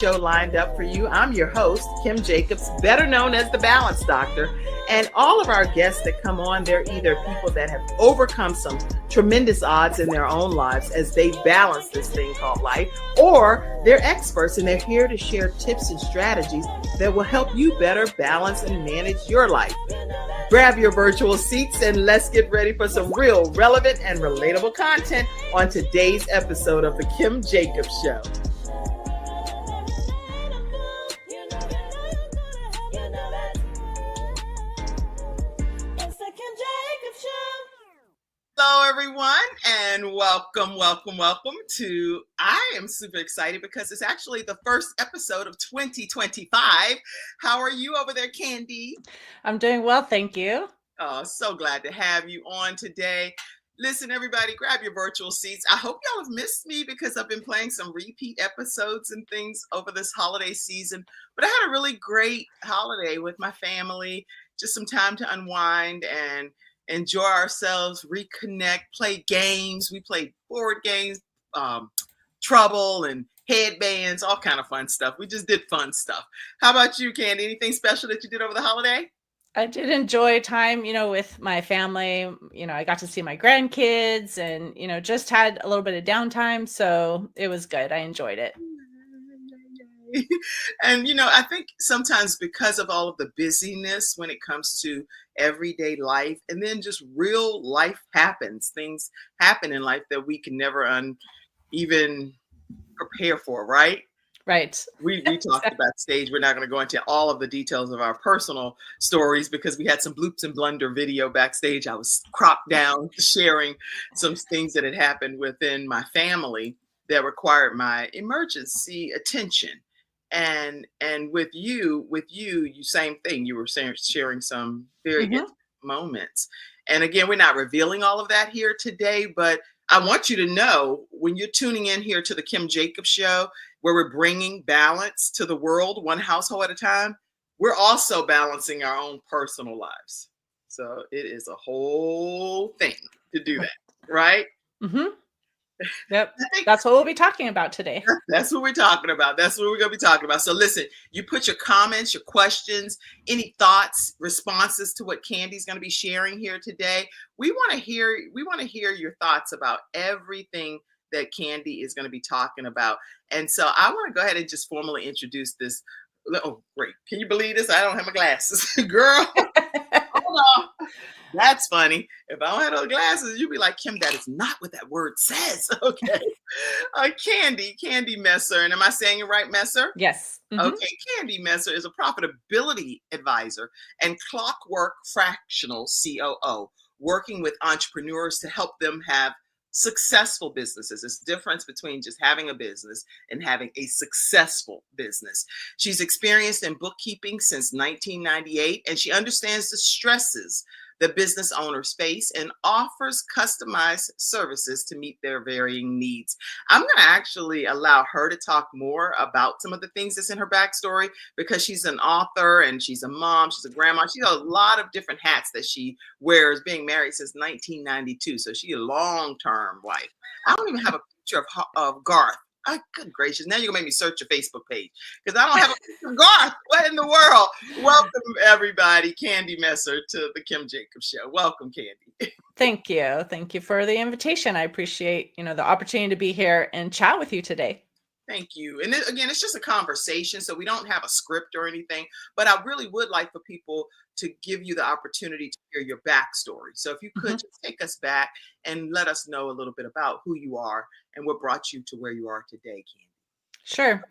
Show lined up for you. I'm your host, Kim Jacobs, better known as the Balance Doctor. And all of our guests that come on, they're either people that have overcome some tremendous odds in their own lives as they balance this thing called life, or they're experts and they're here to share tips and strategies that will help you better balance and manage your life. Grab your virtual seats and let's get ready for some real relevant and relatable content on today's episode of The Kim Jacobs Show. Hello, everyone, and welcome to, I am super excited because it's actually the first episode of 2025. How are you over there, Candy? I'm doing well, thank you. Oh, so glad to have you on today. Listen, everybody, grab your virtual seats. I hope y'all have missed me because I've been playing some repeat episodes and things over this holiday season, but I had a really great holiday with my family, just some time to unwind and enjoy ourselves, reconnect, play games. We played board games, Trouble and headbands, all kind of fun stuff. We just did fun stuff. How about you, Candy? Anything special that you did over the holiday? I did enjoy time, with my family. I got to see my grandkids and, just had a little bit of downtime. So it was good. I enjoyed it. And, I think sometimes because of all of the busyness when it comes to everyday life, and then just real life happens, things happen in life that we can never even prepare for, right? Right. We talked about stage. We're not going to go into all of the details of our personal stories because we had some bloops and blunder video backstage. I was cropped down sharing some things that had happened within my family that required my emergency attention. And with you, same thing. You were sharing some very intimate moments. And again, we're not revealing all of that here today, but I want you to know when you're tuning in here to the Kim Jacobs Show, where we're bringing balance to the world, one household at a time, we're also balancing our own personal lives. So it is a whole thing to do that, right? Mm-hmm. Yep. That's what we'll be talking about today. That's what we're talking about. That's what we're going to be talking about. So listen, you put your comments, your questions, any thoughts, responses to what Candy's going to be sharing here today. We want to hear your thoughts about everything that Candy is going to be talking about. And so I want to go ahead and just formally introduce this. Oh, great. Can you believe this? I don't have my glasses. Girl, hold on. That's funny. If I don't have those glasses, you'd be like, Kim, that is not what that word says. Okay. Candy Messer. And am I saying it right, Messer? Yes. Mm-hmm. Okay. Candy Messer is a profitability advisor and Clockwork fractional COO, working with entrepreneurs to help them have successful businesses. There's a difference between just having a business and having a successful business. She's experienced in bookkeeping since 1998, and she understands the stresses the business owners face and offers customized services to meet their varying needs. I'm going to actually allow her to talk more about some of the things that's in her backstory because she's an author and she's a mom, she's a grandma. She's got a lot of different hats that she wears, being married since 1992. So she's a long-term wife. I don't even have a picture of Garth. Oh, good gracious. Now you're going to make me search your Facebook page because I don't have a picture of Garth. What in the world? Welcome, everybody. Candy Messer to the Kim Jacobs Show. Welcome, Candy. Thank you. Thank you for the invitation. I appreciate, the opportunity to be here and chat with you today. Thank you. And then, again, it's just a conversation, so we don't have a script or anything, but I really would like for people to give you the opportunity to hear your backstory. So if you could just take us back and let us know a little bit about who you are and what brought you to where you are today, Candy. Sure.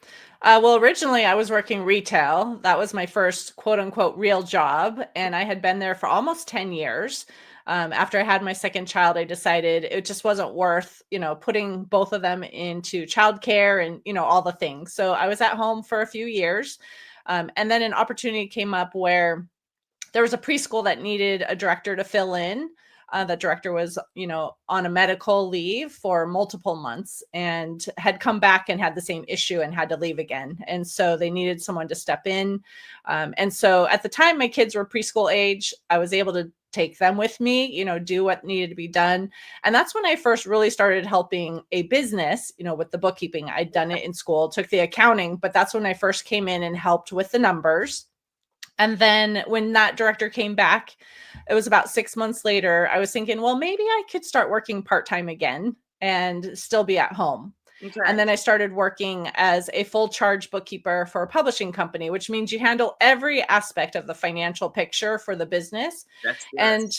Well, originally I was working retail. That was my first quote unquote real job. And I had been there for almost 10 years. After I had my second child, I decided it just wasn't worth, putting both of them into childcare and, all the things. So I was at home for a few years. And then an opportunity came up where there was a preschool that needed a director to fill in. The director was, on a medical leave for multiple months and had come back and had the same issue and had to leave again. And so they needed someone to step in. And so at the time, my kids were preschool age. I was able to take them with me, do what needed to be done. And that's when I first really started helping a business, with the bookkeeping. I'd done it in school, took the accounting, but that's when I first came in and helped with the numbers. And then when that director came back, it was about 6 months later, I was thinking, well, maybe I could start working part-time again and still be at home. And Okay. then I started working as a full charge bookkeeper for a publishing company, which means you handle every aspect of the financial picture for the business. That's good. And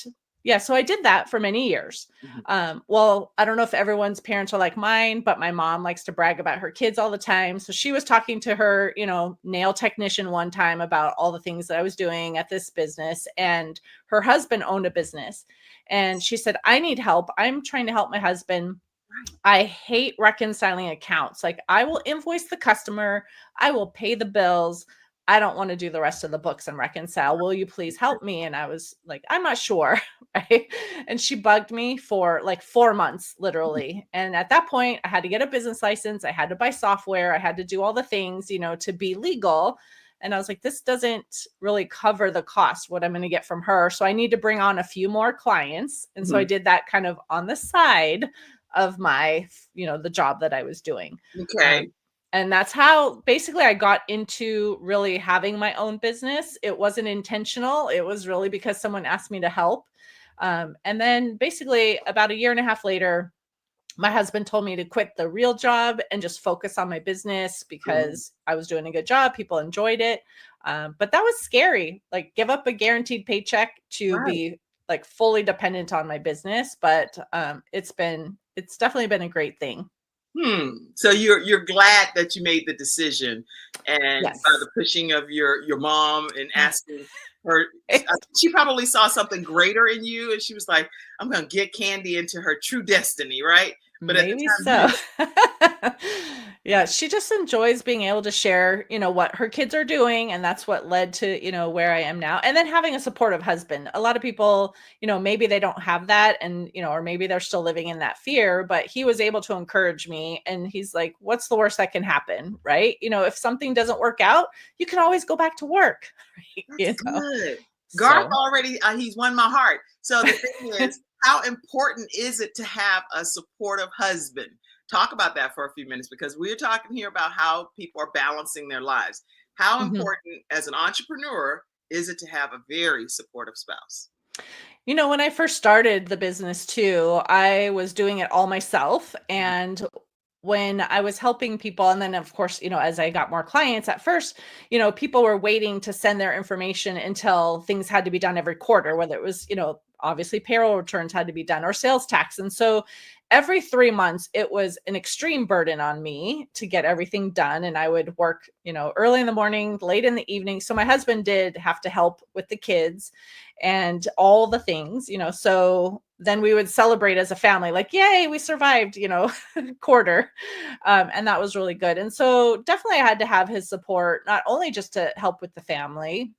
yeah, so I did that for many years. Mhm. Well, I don't know if everyone's parents are like mine, but my mom likes to brag about her kids all the time. So she was talking to her, nail technician one time about all the things that I was doing at this business. And her husband owned a business. And she said, I need help. I'm trying to help my husband. I hate reconciling accounts. Like, I will invoice the customer, I will pay the bills. I don't want to do the rest of the books and reconcile. Will you please help me? And I was like, I'm not sure. Right. And she bugged me for like 4 months, literally. And at that point, I had to get a business license. I had to buy software. I had to do all the things, to be legal. And I was like, this doesn't really cover the cost, what I'm going to get from her. So I need to bring on a few more clients. And so I Mhm. did that kind of on the side of my, the job that I was doing. Okay. Um, and that's how basically I got into really having my own business. It wasn't intentional. It was really because someone asked me to help. And then basically about a year and a half later, my husband told me to quit the real job and just focus on my business Mhm. because I was doing a good job. People enjoyed it. But that was scary, like give up a guaranteed paycheck to Right. be like fully dependent on my business. But it's definitely been a great thing. So you're glad that you made the decision, and by Yes. the pushing of your mom and asking her, she probably saw something greater in you, and she was like, "I'm gonna get Candy into her true destiny," right? But at the Maybe time, you so. didn't. Yeah, she just enjoys being able to share, what her kids are doing, and that's what led to, where I am now. And then having a supportive husband. A lot of people, maybe they don't have that and, or maybe they're still living in that fear, but he was able to encourage me and he's like, what's the worst that can happen, right? If something doesn't work out, you can always go back to work, right? That's good. Garth So already, he's won my heart. So the thing is, how important is it to have a supportive husband? Talk about that for a few minutes because we're talking here about how people are balancing their lives. How mhm. important as an entrepreneur is it to have a very supportive spouse? When I first started the business too, I was doing it all myself. Mhm. And when I was helping people, and then of course, as I got more clients at first, people were waiting to send their information until things had to be done every quarter, whether it was, obviously payroll returns had to be done or sales tax. And so every 3 months, it was an extreme burden on me to get everything done. And I would work, early in the morning, late in the evening. So my husband did have to help with the kids and all the things, so then we would celebrate as a family, like, yay, we survived, quarter. And that was really good. And so definitely I had to have his support, not only just to help with the family,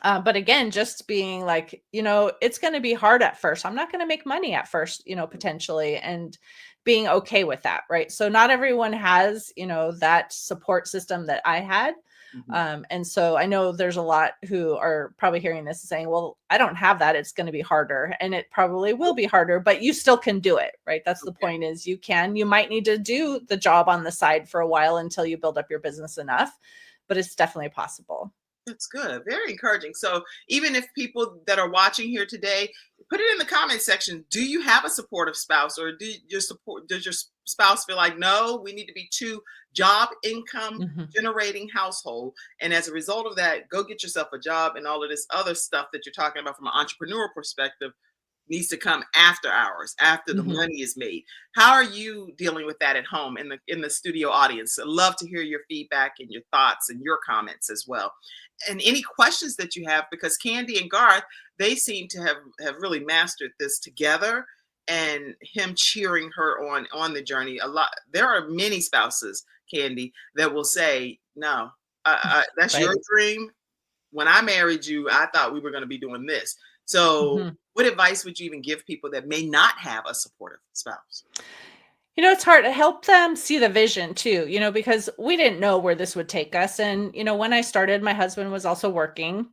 but again, just being like, it's going to be hard at first. I'm not going to make money at first, potentially, and being okay with that. Right. So not everyone has, that support system that I had. Mhm. And so I know there's a lot who are probably hearing this and saying, well, I don't have that. It's going to be harder. And it probably will be harder, but you still can do it. Right. That's the Okay. point is you might need to do the job on the side for a while until you build up your business enough, but it's definitely possible. That's good. Very encouraging. So, even if people that are watching here today, put it in the comment section. Do you have a supportive spouse, or does your spouse feel like no? We need to be two job income Mhm. generating household, and as a result of that, go get yourself a job and all of this other stuff that you're talking about from an entrepreneur perspective needs to come after hours, after the Mhm. money is made. How are you dealing with that at home in the studio audience? I'd love to hear your feedback and your thoughts and your comments as well. And any questions that you have, because Candy and Garth, they seem to have really mastered this together, and him cheering her on the journey. A lot there are many spouses, Candy, that will say, no, that's your Right. dream. When I married you, I thought we were going to be doing this. So, Mhm. what advice would you even give people that may not have a supportive spouse? It's hard to help them see the vision too, because we didn't know where this would take us. And, when I started, my husband was also working,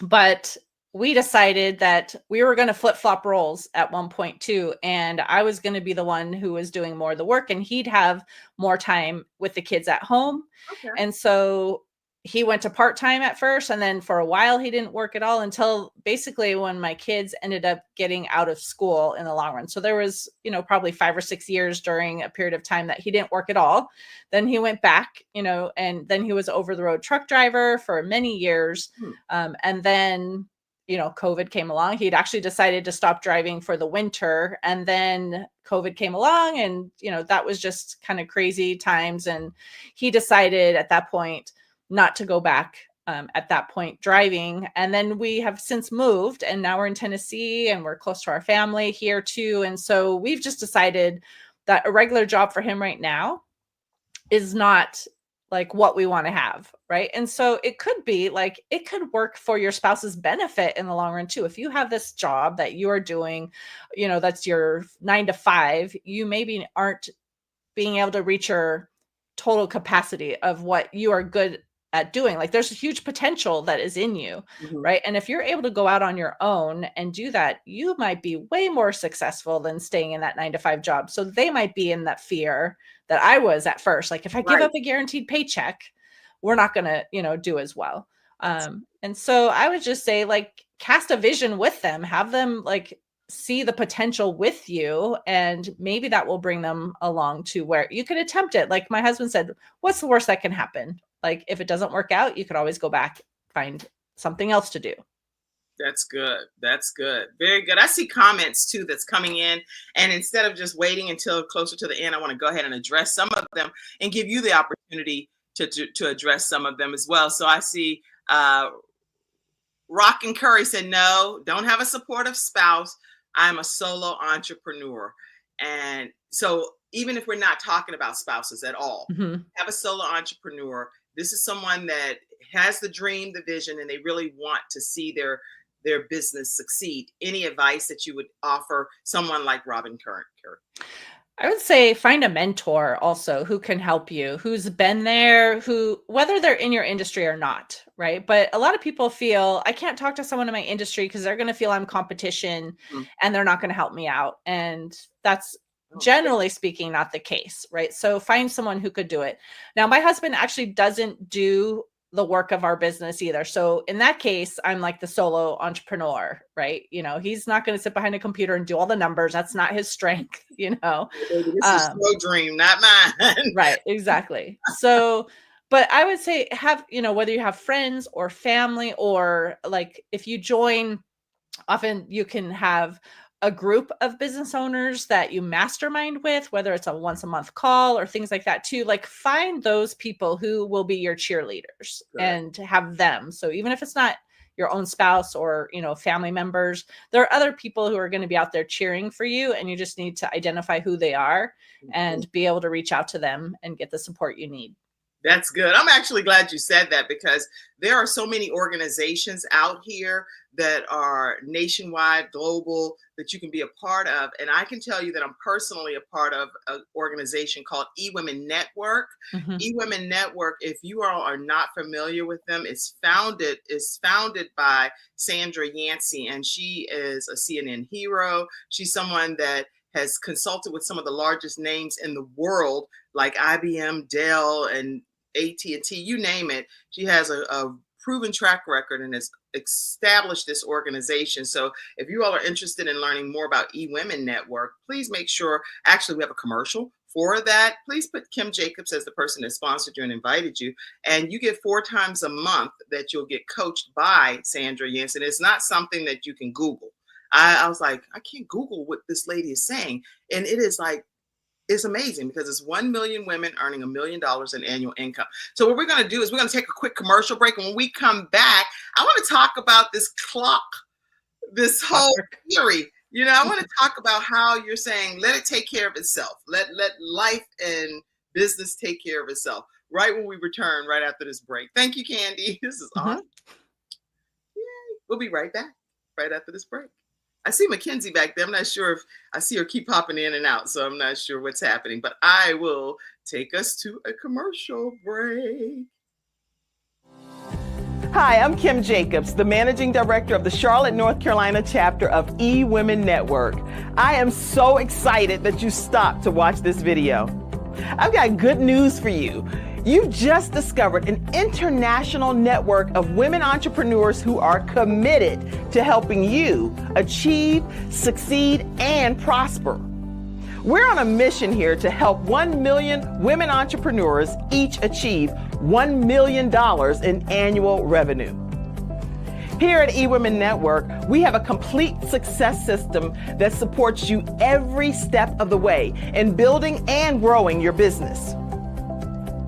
but we decided that we were going to flip-flop roles at one point too, and I was going to be the one who was doing more of the work, and he'd have more time with the kids at home. Okay. And so he went to part-time at first, and then for a while he didn't work at all until basically when my kids ended up getting out of school in the long run. So there was, probably 5 or 6 years during a period of time that he didn't work at all. Then he went back, and then he was over the road truck driver for many years. And then COVID came along. He'd actually decided to stop driving for the winter. And then COVID came along, and, that was just kind of crazy times. And he decided at that point not to go back at that point driving. And then we have since moved, and now we're in Tennessee, and we're close to our family here too. And so we've just decided that a regular job for him right now is not like what we want to have, right? And so it could be like, it could work for your spouse's benefit in the long run too. If you have this job that you are doing, that's your 9 to 5, you maybe aren't being able to reach your total capacity of what you are good at doing. Like, there's a huge potential that is in you, right? And if you're able to go out on your own and do that, you might be way more successful than staying in that 9 to 5 job. So they might be in that fear that I was at first. Like, if I give up a guaranteed paycheck, we're not going to, do as well. And so I would just say, like, cast a vision with them, have them like see the potential with you, and maybe that will bring them along to where you could attempt it. Like my husband said, what's the worst that can happen? Like, if it doesn't work out, you could always go back, find something else to do. That's good. That's good. Very good. I see comments too that's coming in. And instead of just waiting until closer to the end, I want to go ahead and address some of them and give you the opportunity to address some of them as well. So I see Rock and Curry said, no, don't have a supportive spouse. I'm a solo entrepreneur. And so even if we're not talking about spouses at all, have a solo entrepreneur. This is someone that has the dream, the vision, and they really want to see their business succeed. Any advice that you would offer someone like Robin Curry? I would say find a mentor also who can help you, who's been there, who, whether they're in your industry or not, right? But a lot of people feel, I can't talk to someone in my industry because they're going to feel I'm competition and they're not going to help me out. And that's generally speaking not the case, right? So find someone who could do it. Now, my husband actually doesn't do the work of our business either. So in that case, I'm like the solo entrepreneur, right? He's not going to sit behind a computer and do all the numbers. That's not his strength, This is your dream, not mine. Right, exactly. So, but I would say have, whether you have friends or family, or like if you join, often you can have a group of business owners that you mastermind with, whether it's a once a month call or things like that too. Like, find those people who will be your cheerleaders and have them. So even if it's not your own spouse or, family members, there are other people who are going to be out there cheering for you, and you just need to identify who they are and be able to reach out to them and get the support you need. That's good. I'm actually glad you said that, because there are so many organizations out here that are nationwide, global, that you can be a part of. And I can tell you that I'm personally a part of an organization called eWomen Network. eWomen Network, if you all are not familiar with them, it's founded by Sandra Yancey, and she is a CNN hero. She's someone that has consulted with some of the largest names in the world, like IBM, Dell, and AT&T, you name it. She has a proven track record and has established this organization. So if you all are interested in learning more about eWomen Network, please make sure, actually we have a commercial for that. Please put Kim Jacobs as the person that sponsored you and invited you. And you get 4 times a month that you'll get coached by Sandra Jensen. It's not something that you can Google. I was like, I can't Google what this lady is saying. And it is like, it's amazing, because it's 1 million women earning $1 million in annual income. So what we're going to do is we're going to take a quick commercial break. And when we come back, I want to talk about this clock, this whole theory. I want to talk about how you're saying, let it take care of itself. Let life and business take care of itself. Right when we return, right after this break. Thank you, Candy. This is awesome. Yay. We'll be right back, right after this break. I see Mackenzie back there. I'm not sure if I see her keep popping in and out, so I'm not sure what's happening, but I will take us to a commercial break. Hi, I'm Kim Jacobs, the Managing Director of the Charlotte, North Carolina chapter of eWomen Network. I am so excited that you stopped to watch this video. I've got good news for you. You've just discovered an international network of women entrepreneurs who are committed to helping you achieve, succeed, and prosper. We're on a mission here to help 1 million women entrepreneurs each achieve $1 million in annual revenue. Here at eWomen Network, we have a complete success system that supports you every step of the way in building and growing your business.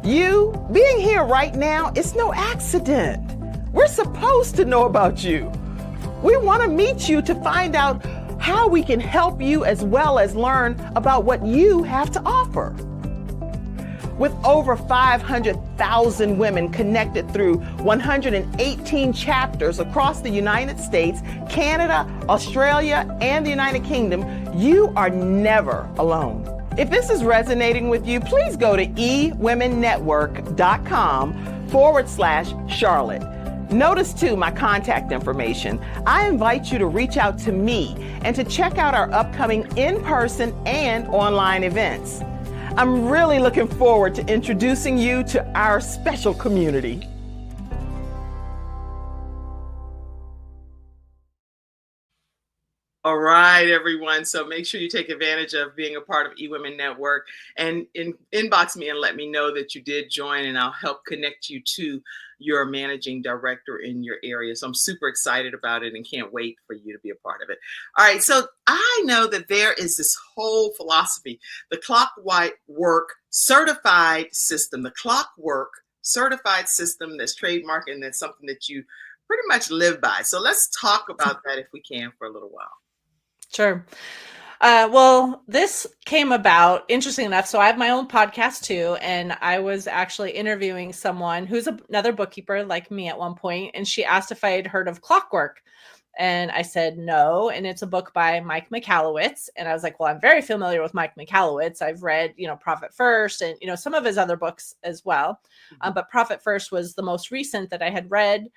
You being here right now is no accident. We're supposed to know about you. We want to meet you to find out how we can help you as well as learn about what you have to offer. With over 500,000 women connected through 118 chapters across the United States, Canada, Australia, and the United Kingdom, you are never alone. If this is resonating with you, please go to ewomennetwork.com/Charlotte. Notice too my contact information. I invite you to reach out to me and to check out our upcoming in-person and online events. I'm really looking forward to introducing you to our special community. All right, everyone. So make sure you take advantage of being a part of eWomen Network and inbox me and let me know that you did join, and I'll help connect you to your managing director in your area. So I'm super excited about it and can't wait for you to be a part of it. All right. So I know that there is this whole philosophy, the clockwork certified system, the clockwork certified system that's trademarked, and that's something that you pretty much live by. So let's talk about that if we can for a little while. Sure. Well, this came about, interesting enough. So I have my own podcast too, and I was actually interviewing someone who's another bookkeeper like me at one point, and she asked if I had heard of Clockwork. And I said no, and it's a book by Mike Michalowicz. And I was like, well, I'm very familiar with Mike Michalowicz. I've read, Profit First and, some of his other books as well. But Profit First was the most recent that I had read.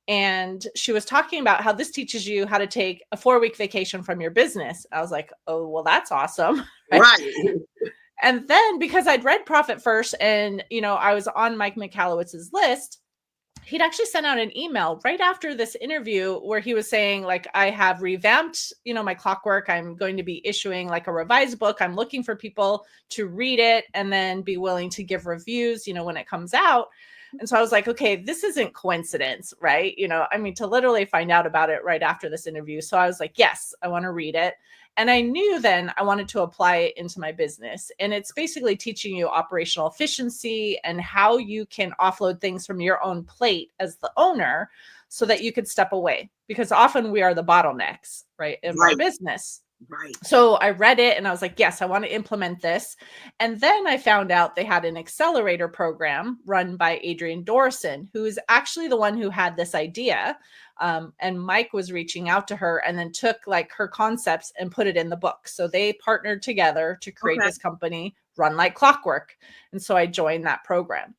And she was talking about how this teaches you how to take a 4-week vacation from your business. I was like, oh, well, that's awesome. Right. And then because I'd read Profit First and, I was on Mike Michalowicz's list, he'd actually sent out an email right after this interview where he was saying, like, I have revamped, my Clockwork. I'm going to be issuing like a revised book. I'm looking for people to read it and then be willing to give reviews, when it comes out. And so I was like, okay, this isn't coincidence, right? To literally find out about it right after this interview. So I was like, yes, I want to read it. And I knew then I wanted to apply it into my business. And it's basically teaching you operational efficiency and how you can offload things from your own plate as the owner so that you could step away, because often we are the bottlenecks, right, in our business. Right. So I read it and I was like, yes, I want to implement this. And then I found out they had an accelerator program run by Adrienne Dorson, who is actually the one who had this idea. And Mike was reaching out to her and then took like her concepts and put it in the book. So they partnered together to create this company, Run Like Clockwork. And so I joined that program.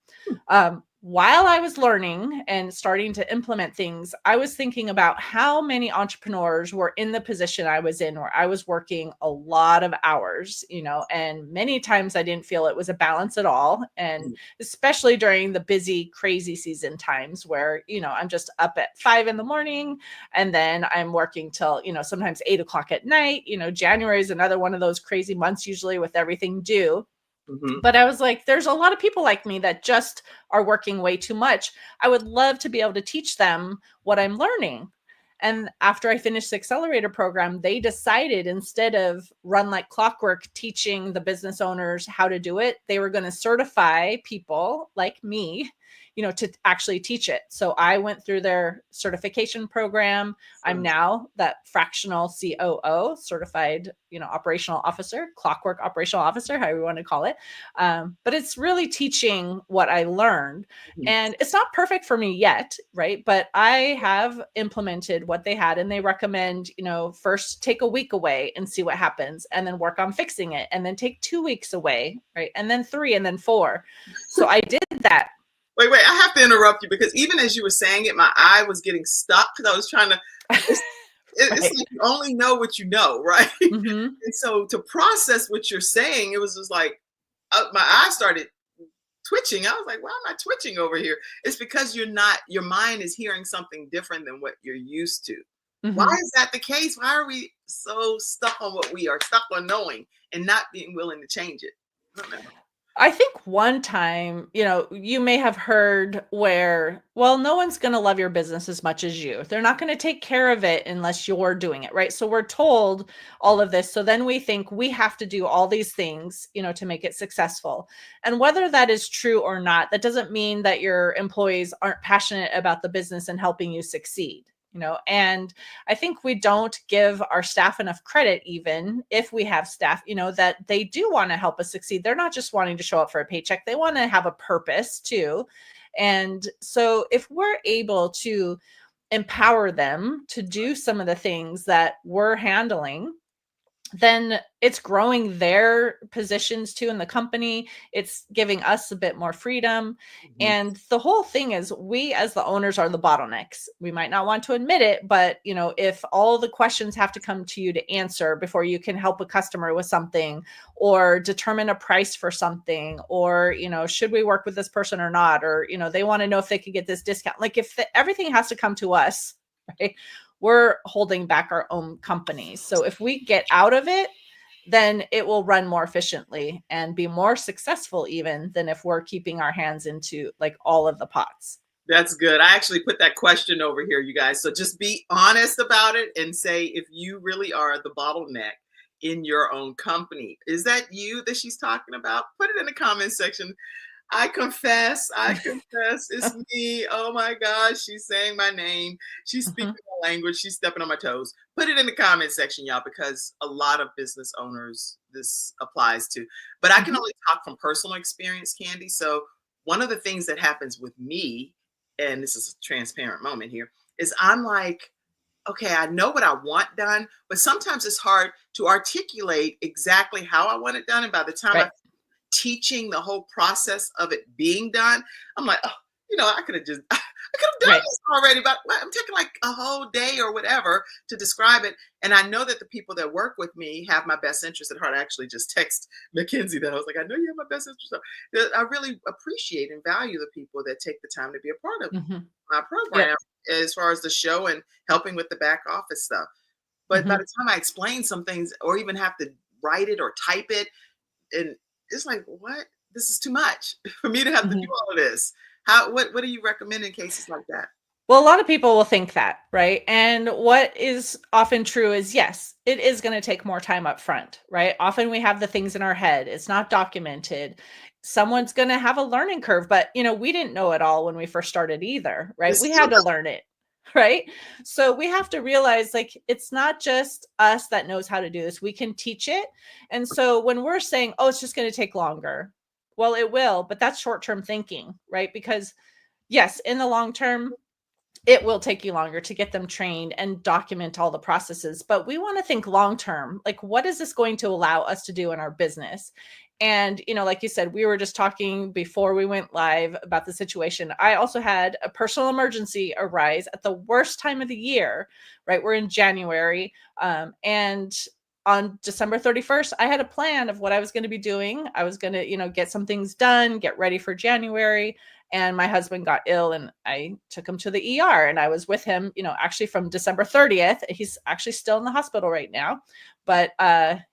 While I was learning and starting to implement things, I was thinking about how many entrepreneurs were in the position I was in, where I was working a lot of hours, and many times I didn't feel it was a balance at all. And especially during the busy, crazy season times where, I'm just up at 5 a.m. and then I'm working till, sometimes 8 o'clock at night. January is another one of those crazy months, usually with everything due. But I was like, there's a lot of people like me that just are working way too much. I would love to be able to teach them what I'm learning. And after I finished the accelerator program, they decided, instead of Run Like Clockwork teaching the business owners how to do it, they were going to certify people like me, to actually teach it. So I went through their certification program. I'm now that fractional COO, certified, operational officer, Clockwork operational officer, however you want to call it. But it's really teaching what I learned. And it's not perfect for me yet, right? But I have implemented what they had, and they recommend, first take a week away and see what happens, and then work on fixing it, and then take 2 weeks away, right? And then 3, and then 4. So I did that. Wait, I have to interrupt you because even as you were saying it, my eye was getting stuck because I was trying to, it's Right. like you only know what you know, right? Mm-hmm. And so to process what you're saying, it was just like, my eye started twitching. I was like, why am I twitching over here? It's because your mind is hearing something different than what you're used to. Why Mm-hmm. is that the case? Why are we so stuck on what we are stuck on knowing and not being willing to change it? I don't know. I think one time, you may have heard where, well, no one's going to love your business as much as you. They're not going to take care of it unless you're doing it, right? So we're told all of this. So then we think we have to do all these things, to make it successful. And whether that is true or not, that doesn't mean that your employees aren't passionate about the business and helping you succeed. And I think we don't give our staff enough credit, even if we have staff, that they do want to help us succeed. They're not just wanting to show up for a paycheck. They want to have a purpose too. And so if we're able to empower them to do some of the things that we're handling, then it's growing their positions too in the company. It's giving us a bit more freedom. Mhm. And the whole thing is we as the owners are the bottlenecks. We might not want to admit it, but if all the questions have to come to you to answer before you can help a customer with something or determine a price for something, or, should we work with this person or not? Or, they want to know if they could get this discount. Like if everything has to come to us, right? We're holding back our own companies. So if we get out of it, then it will run more efficiently and be more successful even than if we're keeping our hands into like all of the pots. That's good. I actually put that question over here, you guys. So just be honest about it and say if you really are the bottleneck in your own company. Is that you that she's talking about? Put it in the comment section. I confess, it's me. Oh my gosh, she's saying my name. She's speaking Mhm. my language. She's stepping on my toes. Put it in the comment section, y'all, because a lot of business owners this applies to. But I can Mhm. only talk from personal experience, Candy. So one of the things that happens with me, and this is a transparent moment here, is I'm like, okay, I know what I want done, but sometimes it's hard to articulate exactly how I want it done. And by the time I Right. teaching the whole process of it being done, I'm like, oh, I could have just, I could have done Right. this already, but I'm taking like a whole day or whatever to describe it. And I know that the people that work with me have my best interest at heart. I actually just text Mackenzie that I was like, I know you have my best interest. I really appreciate and value the people that take the time to be a part of Mhm. my Yep. program as far as the show and helping with the back office stuff. But by Mhm. the time I explain some things or even have to write it or type it, and it's like, what? This is too much for me to have to do Mhm. all of this. What do you recommend in cases like that? Well, a lot of people will think that, right? And what is often true is yes, it is going to take more time up front, right? Often we have the things in our head, it's not documented. Someone's going to have a learning curve, but we didn't know it all when we first started either, right? This We still had to learn it, right? So we have to realize like it's not just us that knows how to do this. We can teach it. And so when we're saying, "Oh, it's just going to take longer." Well, it will, but that's short-term thinking, right? Because yes, in the long term, it will take you longer to get them trained and document all the processes. But we want to think long term. Like, what is this going to allow us to do in our business? And, like you said, we were just talking before we went live about the situation. I also had a personal emergency arise at the worst time of the year, right? We're in January. And on December 31st, I had a plan of what I was going to be doing. I was going to, get some things done, get ready for January. And my husband got ill and I took him to the ER, and I was with him, actually from December 30th. He's actually still in the hospital right now, but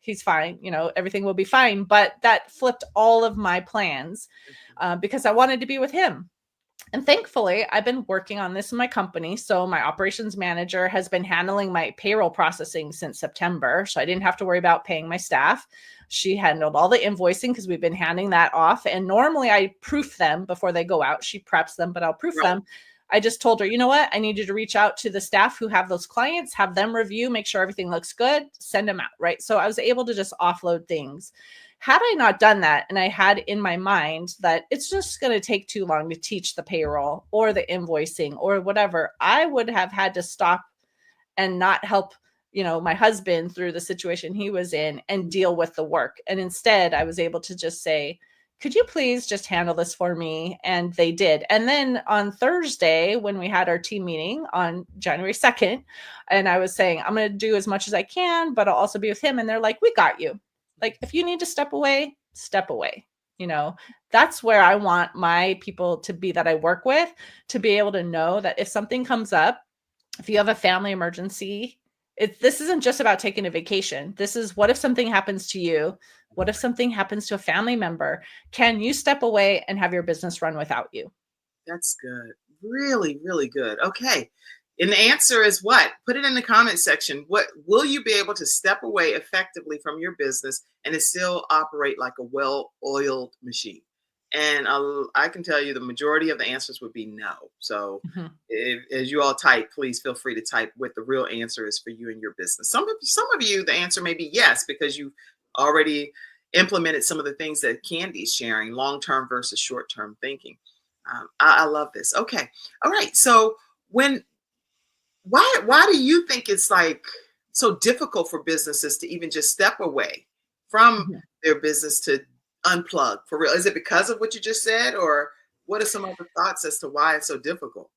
he's fine. Everything will be fine. But that flipped all of my plans because I wanted to be with him. And thankfully, I've been working on this in my company. So my operations manager has been handling my payroll processing since September. So I didn't have to worry about paying my staff. She handled all the invoicing because we've been handing that off. And normally I proof them before they go out. She preps them, but I'll proof right. them. I just told her, you know what? I need you to reach out to the staff who have those clients, have them review, make sure everything looks good, send them out. Right. So I was able to just offload things. Had I not done that, and I had in my mind that it's just going to take too long to teach the payroll or the invoicing or whatever, I would have had to stop and not help, my husband through the situation he was in and deal with the work. And instead, I was able to just say, could you please just handle this for me? And they did. And then on Thursday, when we had our team meeting on January 2nd, and I was saying, I'm going to do as much as I can, but I'll also be with him. And they're like, we got you. Like, if you need to step away, step away. You know, that's where I want my people to be that I work with, to be able to know that if something comes up, if you have a family emergency, this isn't just about taking a vacation. This is, what if something happens to you? What if something happens to a family member? Can you step away and have your business run without you? That's good. Really, really good. Okay. And the answer is what? Put it in the comment section. What will you be able to step away effectively from your business and it still operate like a well-oiled machine? And I can tell you the majority of the answers would be no. So as you all type, please feel free to type what the real answer is for you and your business. Some of you, the answer may be yes, because you already implemented some of the things that Candy's sharing, long-term versus short-term thinking. I love this. Okay. All right. So why do you think it's like so difficult for businesses to even just step away from their business to unplug for real? Is it because of what you just said, or what are some other thoughts as to why it's so difficult?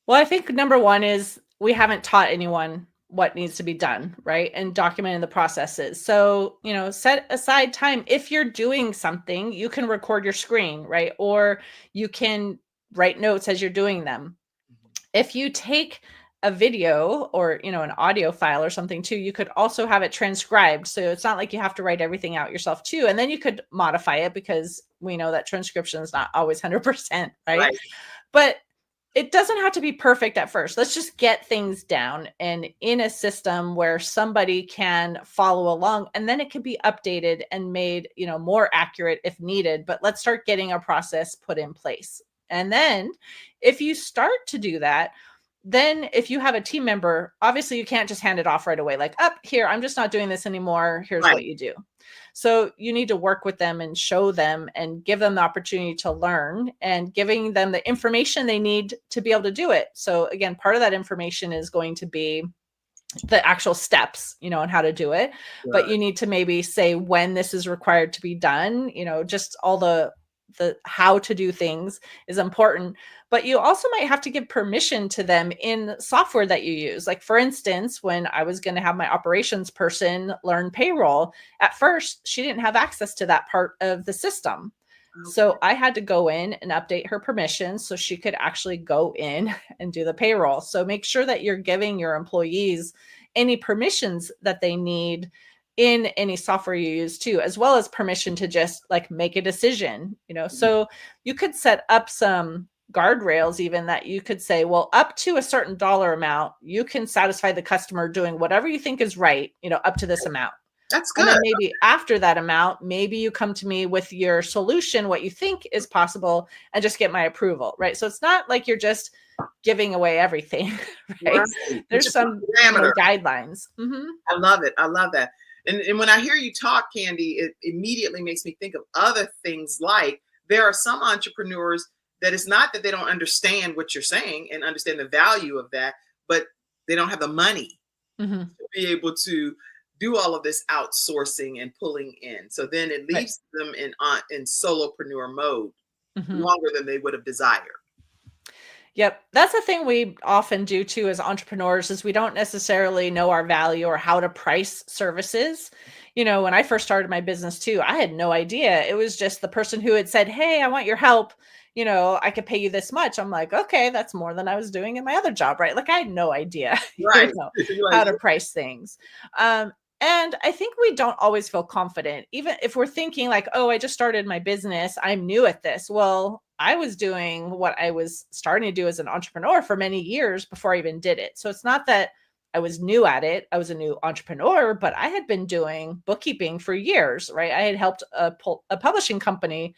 Well, I think number one is we haven't taught anyone what needs to be done, right? And documenting the processes. So, you know, set aside time. If you're doing something, you can record your screen, right? Or you can write notes as you're doing them. If you take a video or, you know, an audio file or something too, you could also have it transcribed. So it's not like you have to write everything out yourself too. And then you could modify it, because we know that transcription is not always 100%, right? But it doesn't have to be perfect at first. Let's just get things down and in a system where somebody can follow along, and then it can be updated and made, you know, more accurate if needed. But let's start getting a process put in place. And then if you start to do that, then if you have a team member, obviously you can't just hand it off right away. Like, up here, I'm just not doing this anymore. Here's what you do. So you need to work with them and show them and give them the opportunity to learn, and giving them the information they need to be able to do it. So again, part of that information is going to be the actual steps, you know, on how to do it. But you need to maybe say when this is required to be done, you know, just all the how to do things is important. But you also might have to give permission to them in software that you use. Like, for instance, when I was going to have my operations person learn payroll, at first she didn't have access to that part of the system. So I had to go in and update her permissions so she could actually go in and do the payroll. So make sure that you're giving your employees any permissions that they need in any software you use too, as well as permission to just like make a decision, you know. So you could set up some guardrails even, that you could say, well, up to a certain dollar amount, you can satisfy the customer doing whatever you think is right, you know, up to this amount. That's good. And then maybe after that amount, maybe you come to me with your solution, what you think is possible, and just get my approval, right? So it's not like you're just giving away everything, right? There's some guidelines. I love it. I love that. And when I hear you talk, Candy, it immediately makes me think of other things. Like, there are some entrepreneurs that it's not that they don't understand what you're saying and understand the value of that, but they don't have the money to be able to do all of this outsourcing and pulling in. So then it leaves them in solopreneur mode longer than they would have desired. Yep. That's the thing we often do too as entrepreneurs, is we don't necessarily know our value or how to price services. You know, when I first started my business too, I had no idea. It was just the person who had said, hey, I want your help. You know, I could pay you this much. I'm like, okay, that's more than I was doing in my other job, right? Like, I had no idea how to price things. And I think we don't always feel confident, even if we're thinking like, oh, I just started my business, I'm new at this. Well, I was doing what I was starting to do as an entrepreneur for many years before I even did it. So it's not that I was new at it. I was a new entrepreneur, but I had been doing bookkeeping for years, right? I had helped a publishing company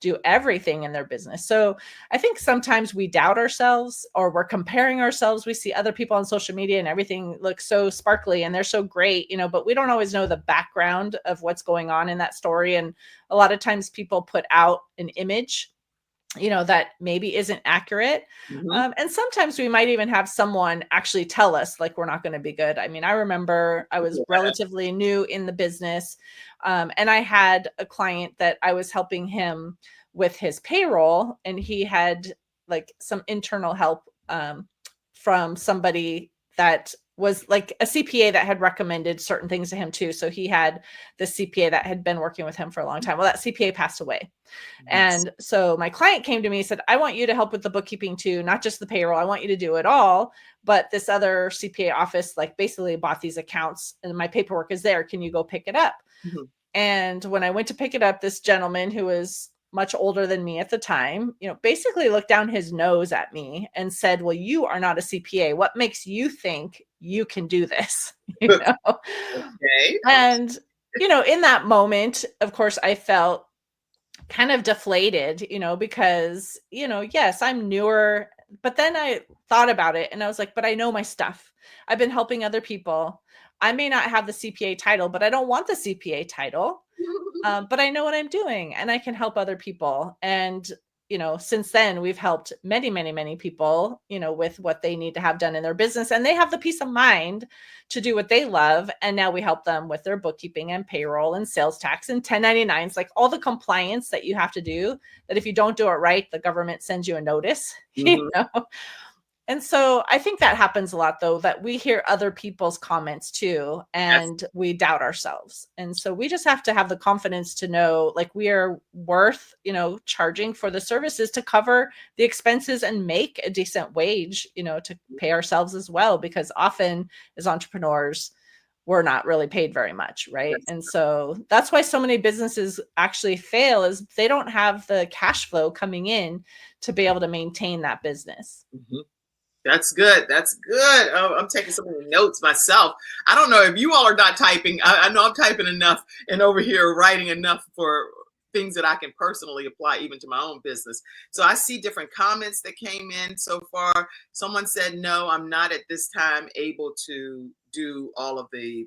do everything in their business. So I think sometimes we doubt ourselves, or we're comparing ourselves. We see other people on social media and everything looks so sparkly and they're so great, you know, but we don't always know the background of what's going on in that story. And a lot of times people put out an image that maybe isn't accurate. Mhm. And sometimes we might even have someone actually tell us like we're not going to be good. I mean, I remember I was Yeah. relatively new in the business, and I had a client that I was helping him with his payroll, and he had like some internal help from somebody that was like a CPA that had recommended certain things to him too. So he had the CPA that had been working with him for a long time. Well, that CPA passed away. Yes. And so my client came to me and said, I want you to help with the bookkeeping too, not just the payroll. I want you to do it all. But this other CPA office, like basically bought these accounts and my paperwork is there. Can you go pick it up? Mhm. And when I went to pick it up, this gentleman who was much older than me at the time, basically looked down his nose at me and said, well, you are not a CPA. What makes you think you can do this? Okay. And, in that moment, of course, I felt kind of deflated, because, yes, I'm newer, but then I thought about it and I was like, but I know my stuff. I've been helping other people. I may not have the CPA title, but I don't want the CPA title. But I know what I'm doing and I can help other people. And, since then we've helped many, many, many people, with what they need to have done in their business, and they have the peace of mind to do what they love. And now we help them with their bookkeeping and payroll and sales tax and 1099s, like all the compliance that you have to do, that if you don't do it right, the government sends you a notice, Mhm. And so I think that happens a lot, though, that we hear other people's comments too, Yes. and we doubt ourselves. And so we just have to have the confidence to know, like, we are worth, charging for the services to cover the expenses and make a decent wage, to pay ourselves as well, because often as entrepreneurs, we're not really paid very much, right? Yes. And so that's why so many businesses actually fail, is they don't have the cash flow coming in to be able to maintain that business. Mhm. That's good. That's good. Oh, I'm taking so many notes myself. I don't know if you all are not typing. I know I'm typing enough and over here writing enough for things that I can personally apply even to my own business. So I see different comments that came in so far. Someone said, no, I'm not at this time able to do all of the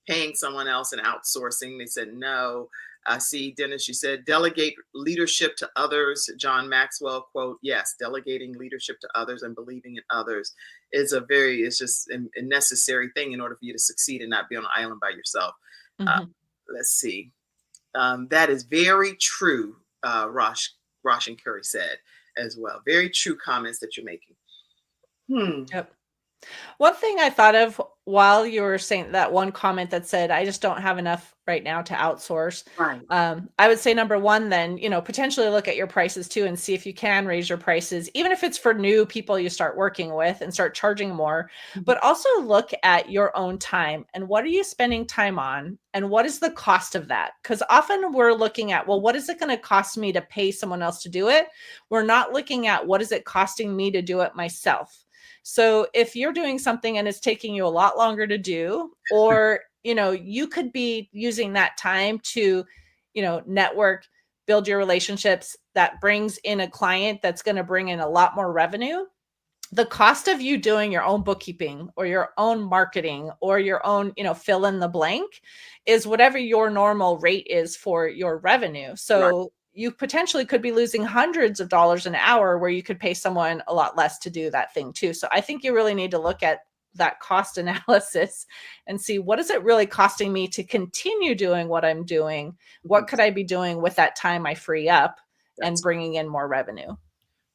paying someone else and outsourcing. They said no. I see, Dennis, you said delegate leadership to others. John Maxwell quote, yes, delegating leadership to others and believing in others it's just a necessary thing in order for you to succeed and not be on an island by yourself. Uh, Mhm. let's see. That is very true, Rosh and Curry said as well. Very true comments that you're making. Yep. One thing I thought of while you were saying that one comment that said, I just don't have enough right now to outsource. Right. I would say number one, then, potentially look at your prices too and see if you can raise your prices, even if it's for new people you start working with, and start charging more. Mhm. But also look at your own time and what are you spending time on and what is the cost of that? Because often we're looking at, well, what is it going to cost me to pay someone else to do it? We're not looking at what is it costing me to do it myself. So if you're doing something and it's taking you a lot longer to do, or, you could be using that time to, network, build your relationships that brings in a client that's going to bring in a lot more revenue. The cost of you doing your own bookkeeping or your own marketing or your own, fill in the blank is whatever your normal rate is for your revenue. Right. So you potentially could be losing hundreds of dollars an hour where you could pay someone a lot less to do that thing too. So I think you really need to look at that cost analysis and see, what is it really costing me to continue doing what I'm doing? What Mhm. could I be doing with that time I free up and That's bringing in more revenue?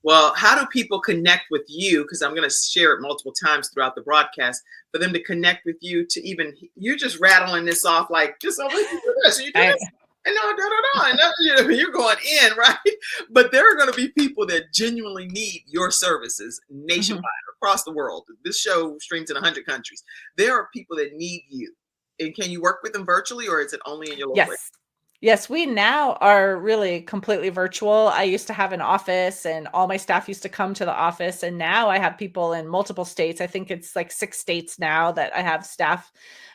Well, how do people connect with you? Because I'm going to share it multiple times throughout the broadcast for them to connect with you. To even you're just rattling this off like just over here, you do this, and you do I, this, and you're going in, right? But there are going to be people that genuinely need your services nationwide, Mhm. across the world. This show streams in 100 countries. There are people that need you, and can you work with them virtually, or is it only in your local area? Yes. Yes, we now are really completely virtual. I used to have an office and all my staff used to come to the office. And now I have people in multiple states. I think it's like 6 states now that I have staff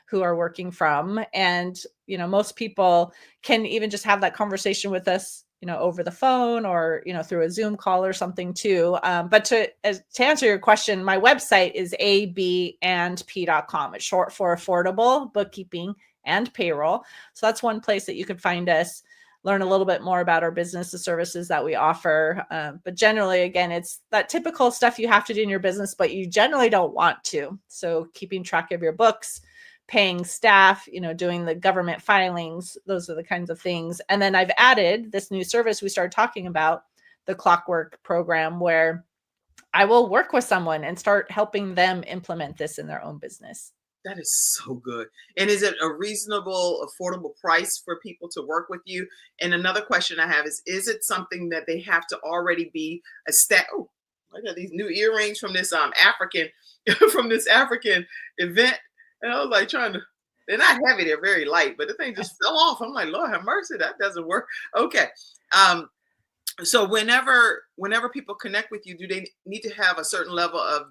who are working from. And, most people can even just have that conversation with us, over the phone or, through a Zoom call or something too. But to answer your question, my website is abandp.com. It's short for affordable bookkeeping and payroll. So that's one place that you can find us. learn a little bit more about our business, the services that we offer. But generally, again, it's that typical stuff you have to do in your business, but you generally don't want to. So keeping track of your books, paying staff, doing the government filings, those are the kinds of things. And then I've added this new service we started talking about, the Clockwork program, where I will work with someone and start helping them implement this in their own business. That is so good. And is it a reasonable, affordable price for people to work with you? And another question I have is it something that they have to already be oh, I got these new earrings from this African from this African event. And I was like they're not heavy, they're very light, but the thing just fell off. I'm like, Lord have mercy, that doesn't work. Okay. So whenever people connect with you, do they need to have a certain level of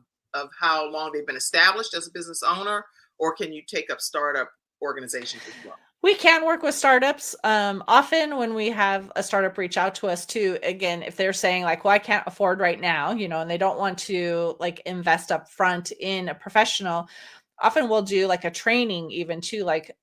how long they've been established as a business owner, or can you take up startup organizations as well? We can work with startups. Often when we have a startup reach out to us too, again, if they're saying like, well, I can't afford right now, and they don't want to like invest up front in a professional, often we'll do like a training even too, like,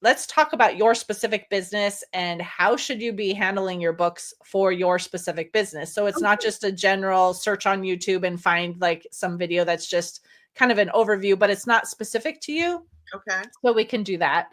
let's talk about your specific business and how should you be handling your books for your specific business. So it's not just a general search on YouTube and find like some video that's just kind of an overview, but it's not specific to you. Okay. So we can do that.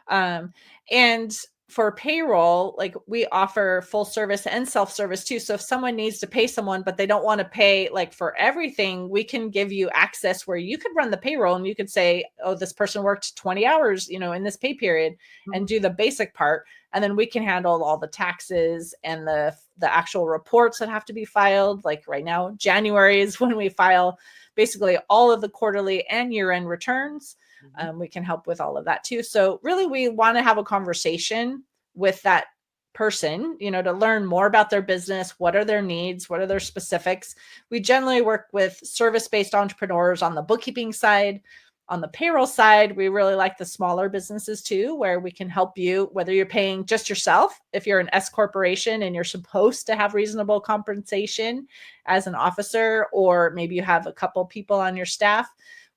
And for payroll, like we offer full service and self-service too. So if someone needs to pay someone, but they don't want to pay like for everything, we can give you access where you could run the payroll and you could say, oh, this person worked 20 hours, in this pay period, and do the basic part. And then we can handle all the taxes and the actual reports that have to be filed. Like right now, January is when we file basically all of the quarterly and year-end returns. We can help with all of that too. So really, we want to have a conversation with that person, to learn more about their business. What are their needs? What are their specifics? We generally work with service-based entrepreneurs on the bookkeeping side. On the payroll side, we really like the smaller businesses too, where we can help you, whether you're paying just yourself, if you're an S corporation and you're supposed to have reasonable compensation as an officer, or maybe you have a couple people on your staff,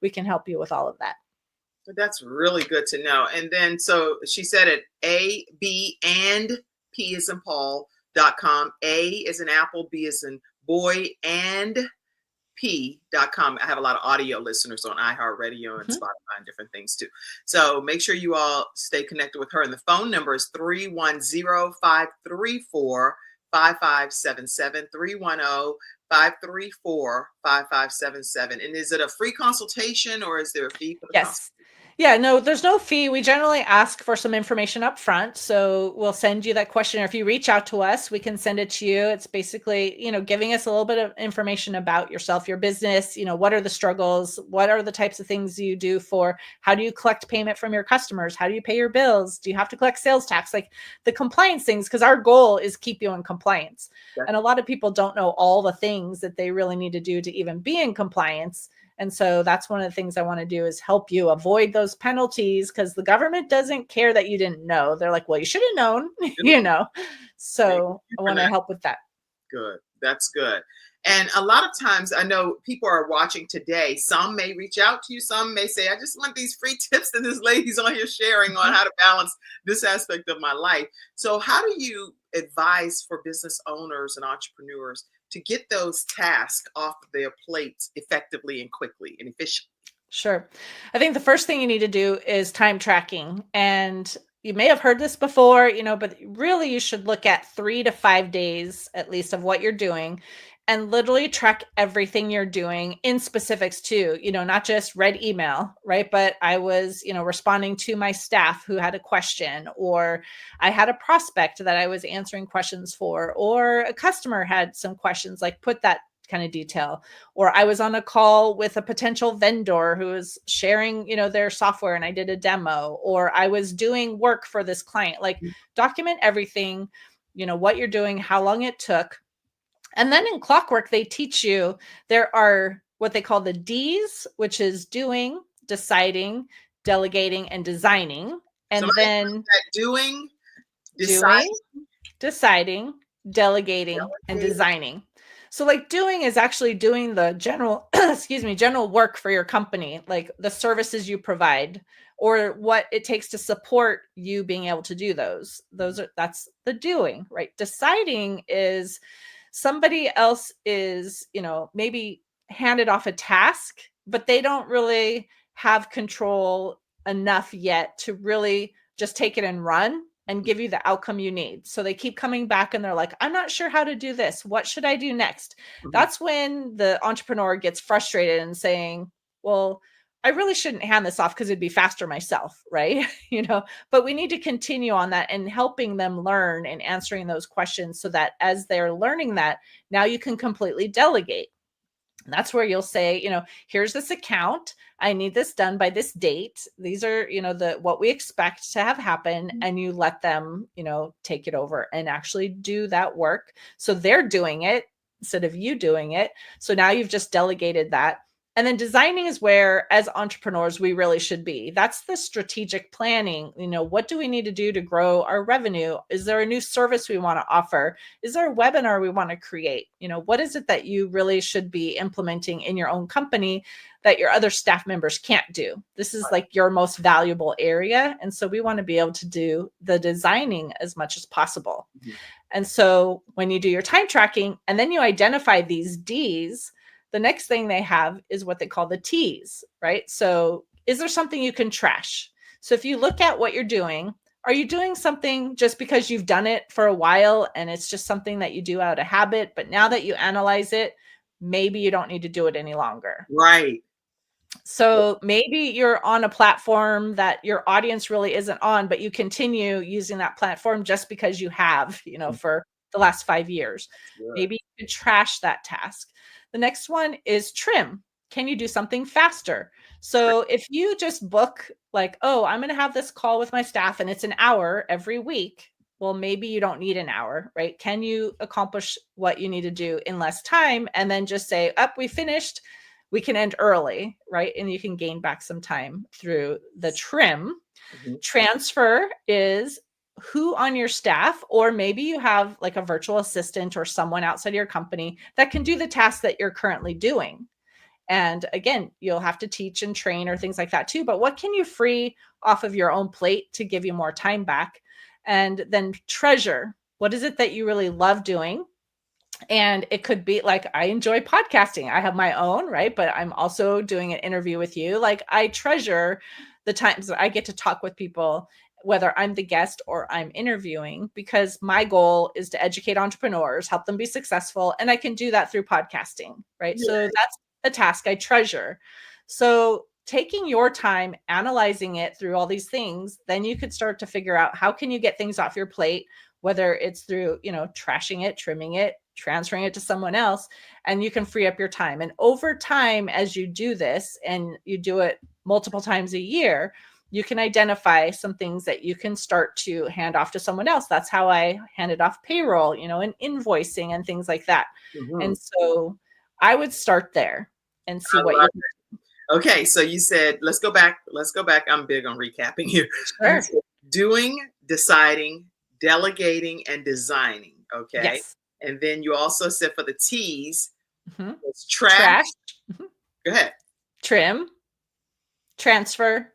we can help you with all of that. That's really good to know. And then, so she said it, A, B, and P is in Paul.com. A is in Apple, B is in boy, and P.com. I have a lot of audio listeners on iHeartRadio and Spotify and different things too. So make sure you all stay connected with her. And the phone number is 310-534-5577, 310-534-5577. And is it a free consultation or is there a fee for the Yes. Yeah, no, there's no fee. We generally ask for some information up front. So we'll send you that questionnaire. If you reach out to us, we can send it to you. It's basically, giving us a little bit of information about yourself, your business, what are the struggles? What are the types of things you do how do you collect payment from your customers? How do you pay your bills? Do you have to collect sales tax? Like the compliance things, because our goal is keep you in compliance. Yeah. And a lot of people don't know all the things that they really need to do to even be in compliance. And so that's one of the things I want to do is help you avoid those penalties, because the government doesn't care that you didn't know. They're like, well, you should have known, So I want to help with that. Good. That's good. And a lot of times I know people are watching today. Some may reach out to you. Some may say, I just want these free tips that this lady's on here sharing on how to balance this aspect of my life. So how do you advise for business owners and entrepreneurs to get those tasks off their plates effectively and quickly and efficiently? Sure. I think the first thing you need to do is time tracking. And you may have heard this before, but really you should look at 3 to 5 days at least of what you're doing and literally track everything you're doing in specifics too, not just read email, right? But I was, responding to my staff who had a question, or I had a prospect that I was answering questions for, or a customer had some questions, like put that kind of detail, or I was on a call with a potential vendor who was sharing, their software and I did a demo, or I was doing work for this client. Like document everything, what you're doing, how long it took. And then in Clockwork, they teach you there are what they call the D's, which is doing, deciding, delegating, and designing. And then doing, deciding, delegating, and designing. So like doing is actually doing the general, general work for your company, like the services you provide or what it takes to support you being able to do that's the doing, right? Deciding is somebody else is, maybe handed off a task, but they don't really have control enough yet to really just take it and run and give you the outcome you need. So they keep coming back and they're like, I'm not sure how to do this. What should I do next? That's when the entrepreneur gets frustrated and saying, well, I really shouldn't hand this off because it'd be faster myself, right? But we need to continue on that and helping them learn and answering those questions so that as they're learning that, now you can completely delegate. And that's where you'll say, here's this account. I need this done by this date. These are, what we expect to have happen. And you let them, take it over and actually do that work. So they're doing it instead of you doing it. So now you've just delegated that. And then designing is where, as entrepreneurs, we really should be. That's the strategic planning. What do we need to do to grow our revenue? Is there a new service we want to offer? Is there a webinar we want to create? What is it that you really should be implementing in your own company that your other staff members can't do? This is like your most valuable area. And so we want to be able to do the designing as much as possible. Mm-hmm. And so when you do your time tracking and then you identify these Ds, the next thing they have is what they call the T's, right? So is there something you can trash? So if you look at what you're doing, are you doing something just because you've done it for a while and it's just something that you do out of habit, but now that you analyze it, maybe you don't need to do it any longer. Right. So maybe you're on a platform that your audience really isn't on, but you continue using that platform just because you have, for the last 5 years. Sure. Maybe you could trash that task. The next one is trim. Can you do something faster? So if you just book like, oh, I'm going to have this call with my staff and it's an hour every week. Well, maybe you don't need an hour, right? Can you accomplish what you need to do in less time? And then just say, we finished. We can end early, right? And you can gain back some time through the trim. Mm-hmm. Transfer is who on your staff, or maybe you have like a virtual assistant or someone outside your company that can do the tasks that you're currently doing. And again, you'll have to teach and train or things like that too. But what can you free off of your own plate to give you more time back? And then treasure. What is it that you really love doing? And it could be like, I enjoy podcasting. I have my own, right? But I'm also doing an interview with you. Like I treasure the times that I get to talk with people, whether I'm the guest or I'm interviewing, because my goal is to educate entrepreneurs, help them be successful. And I can do that through podcasting, right? Yeah. So that's a task I treasure. So taking your time, analyzing it through all these things, then you could start to figure out how can you get things off your plate, whether it's through, trashing it, trimming it, transferring it to someone else, and you can free up your time. And over time, as you do this and you do it multiple times a year, you can identify some things that you can start to hand off to someone else. That's how I handed off payroll, and invoicing and things like that. Mm-hmm. And so I would start there and see what you do. Okay. So you said, let's go back. I'm big on recapping here. Sure. Doing, deciding, delegating, and designing. Okay. Yes. And then you also said for the T's, mm-hmm. it's trash. Mm-hmm. Go ahead. Trim, transfer,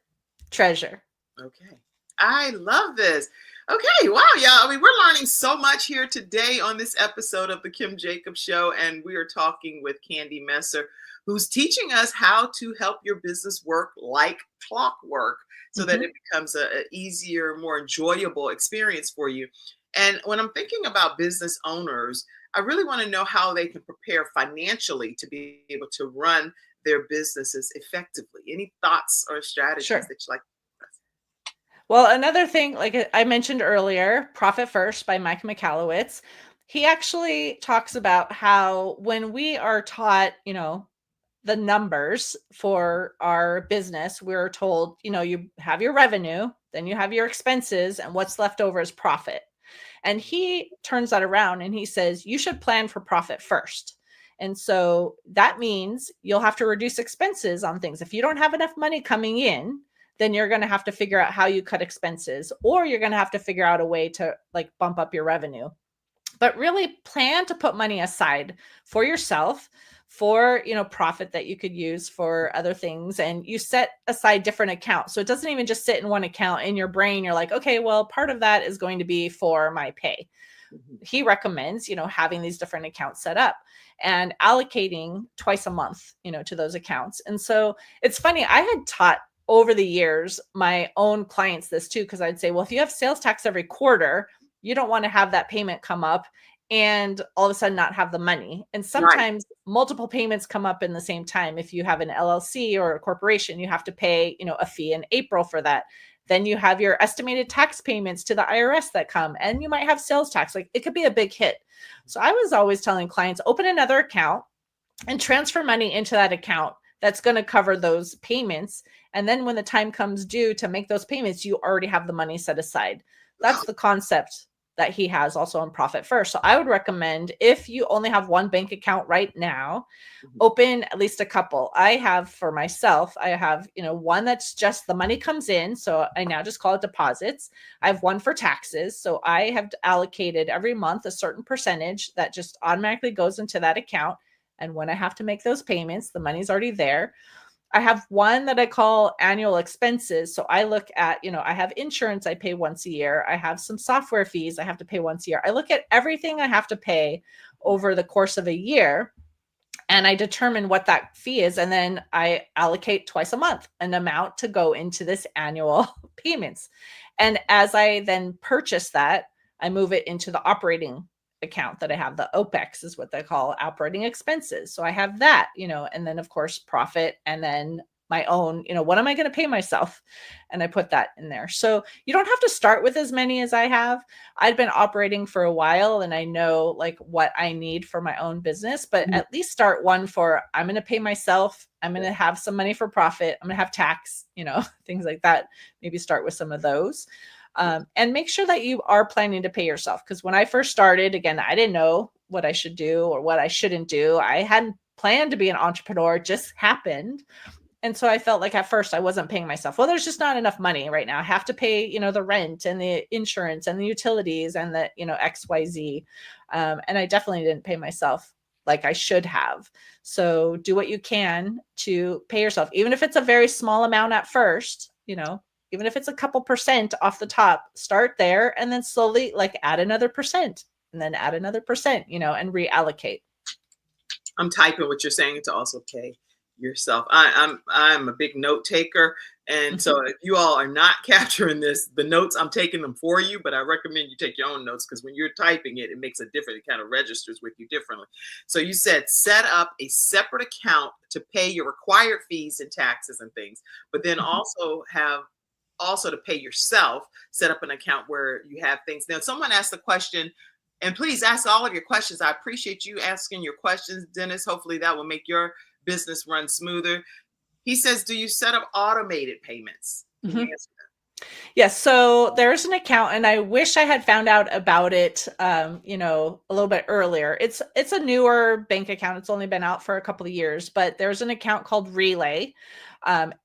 treasure. Okay. I love this. Okay. Wow, y'all. We're learning so much here today on this episode of the Kim Jacobs Show. And we are talking with Candy Messer, who's teaching us how to help your business work like clockwork so mm-hmm. that it becomes an easier, more enjoyable experience for you. And when I'm thinking about business owners, I really want to know how they can prepare financially to be able to run their businesses effectively. Any thoughts or strategies Sure. that you like? Well, another thing, like I mentioned earlier, Profit First by Mike Michalowicz, he actually talks about how when we are taught, the numbers for our business, we're told, you have your revenue, then you have your expenses, and what's left over is profit. And he turns that around and he says, you should plan for profit first. And so that means you'll have to reduce expenses on things. If you don't have enough money coming in, then you're going to have to figure out how you cut expenses, or you're going to have to figure out a way to like bump up your revenue. But really plan to put money aside for yourself, for, profit that you could use for other things. And you set aside different accounts. So it doesn't even just sit in one account. In your brain, you're like, okay, well, part of that is going to be for my pay. He recommends, having these different accounts set up and allocating twice a month, to those accounts. And so it's funny, I had taught over the years my own clients this too, because I'd say, well, if you have sales tax every quarter, you don't want to have that payment come up and all of a sudden not have the money. And sometimes multiple payments come up in the same time. If you have an LLC or a corporation, you have to pay, a fee in April for that. Then you have your estimated tax payments to the IRS that come, and you might have sales tax. Like, it could be a big hit. So I was always telling clients, open another account and transfer money into that account that's going to cover those payments. And then when the time comes due to make those payments, you already have the money set aside. That's the concept that he has also on Profit First. So I would recommend, if you only have one bank account right now, open at least a couple. I have for myself, I have, one that's just the money comes in. So I now just call it deposits. I have one for taxes. So I have allocated every month a certain percentage that just automatically goes into that account. And when I have to make those payments, the money's already there. I have one that I call annual expenses. So I look at, I have insurance I pay once a year. I have some software fees I have to pay once a year. I look at everything I have to pay over the course of a year, and I determine what that fee is. And then I allocate twice a month an amount to go into this annual payments. And as I then purchase that, I move it into the operating account that I have. The OPEX is what they call operating expenses. So I have that, and then of course profit, and then my own, what am I going to pay myself? And I put that in there. So you don't have to start with as many as I have. I've been operating for a while and I know like what I need for my own business, but at least start one for, I'm going to pay myself. I'm going to have some money for profit. I'm going to have tax, things like that. Maybe start with some of those. And make sure that you are planning to pay yourself. Because when I first started, again, I didn't know what I should do or what I shouldn't do. I hadn't planned to be an entrepreneur. It just happened. And so I felt like at first I wasn't paying myself. Well, there's just not enough money right now. I have to pay, the rent and the insurance and the utilities and the, XYZ. And I definitely didn't pay myself like I should have. So do what you can to pay yourself, even if it's a very small amount at first, even if it's a couple percent off the top, start there and then slowly like add another percent and then add another percent, and reallocate. I'm typing what you're saying to also pay yourself. I'm a big note taker. And so if you all are not capturing this, the notes, I'm taking them for you, but I recommend you take your own notes, because when you're typing it, it makes a different, it kind of registers with you differently. So you said set up a separate account to pay your required fees and taxes and things, but then also to pay yourself, set up an account where you have things. Now, someone asked the question, and please ask all of your questions. I appreciate you asking your questions, Dennis. Hopefully that will make your business run smoother. He says, do you set up automated payments? Can you answer that? Yes. So there's an account, and I wish I had found out about it, a little bit earlier. It's a newer bank account. It's only been out for a couple of years, but there's an account called Relay,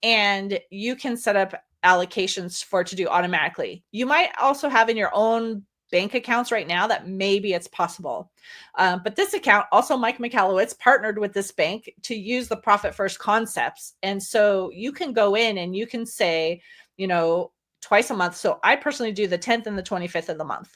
and you can set up allocations for it to do automatically. You might also have in your own bank accounts right now that maybe it's possible. But this account, also Mike Michalowicz partnered with this bank to use the Profit First concepts. And so you can go in and you can say, twice a month. So I personally do the 10th and the 25th of the month.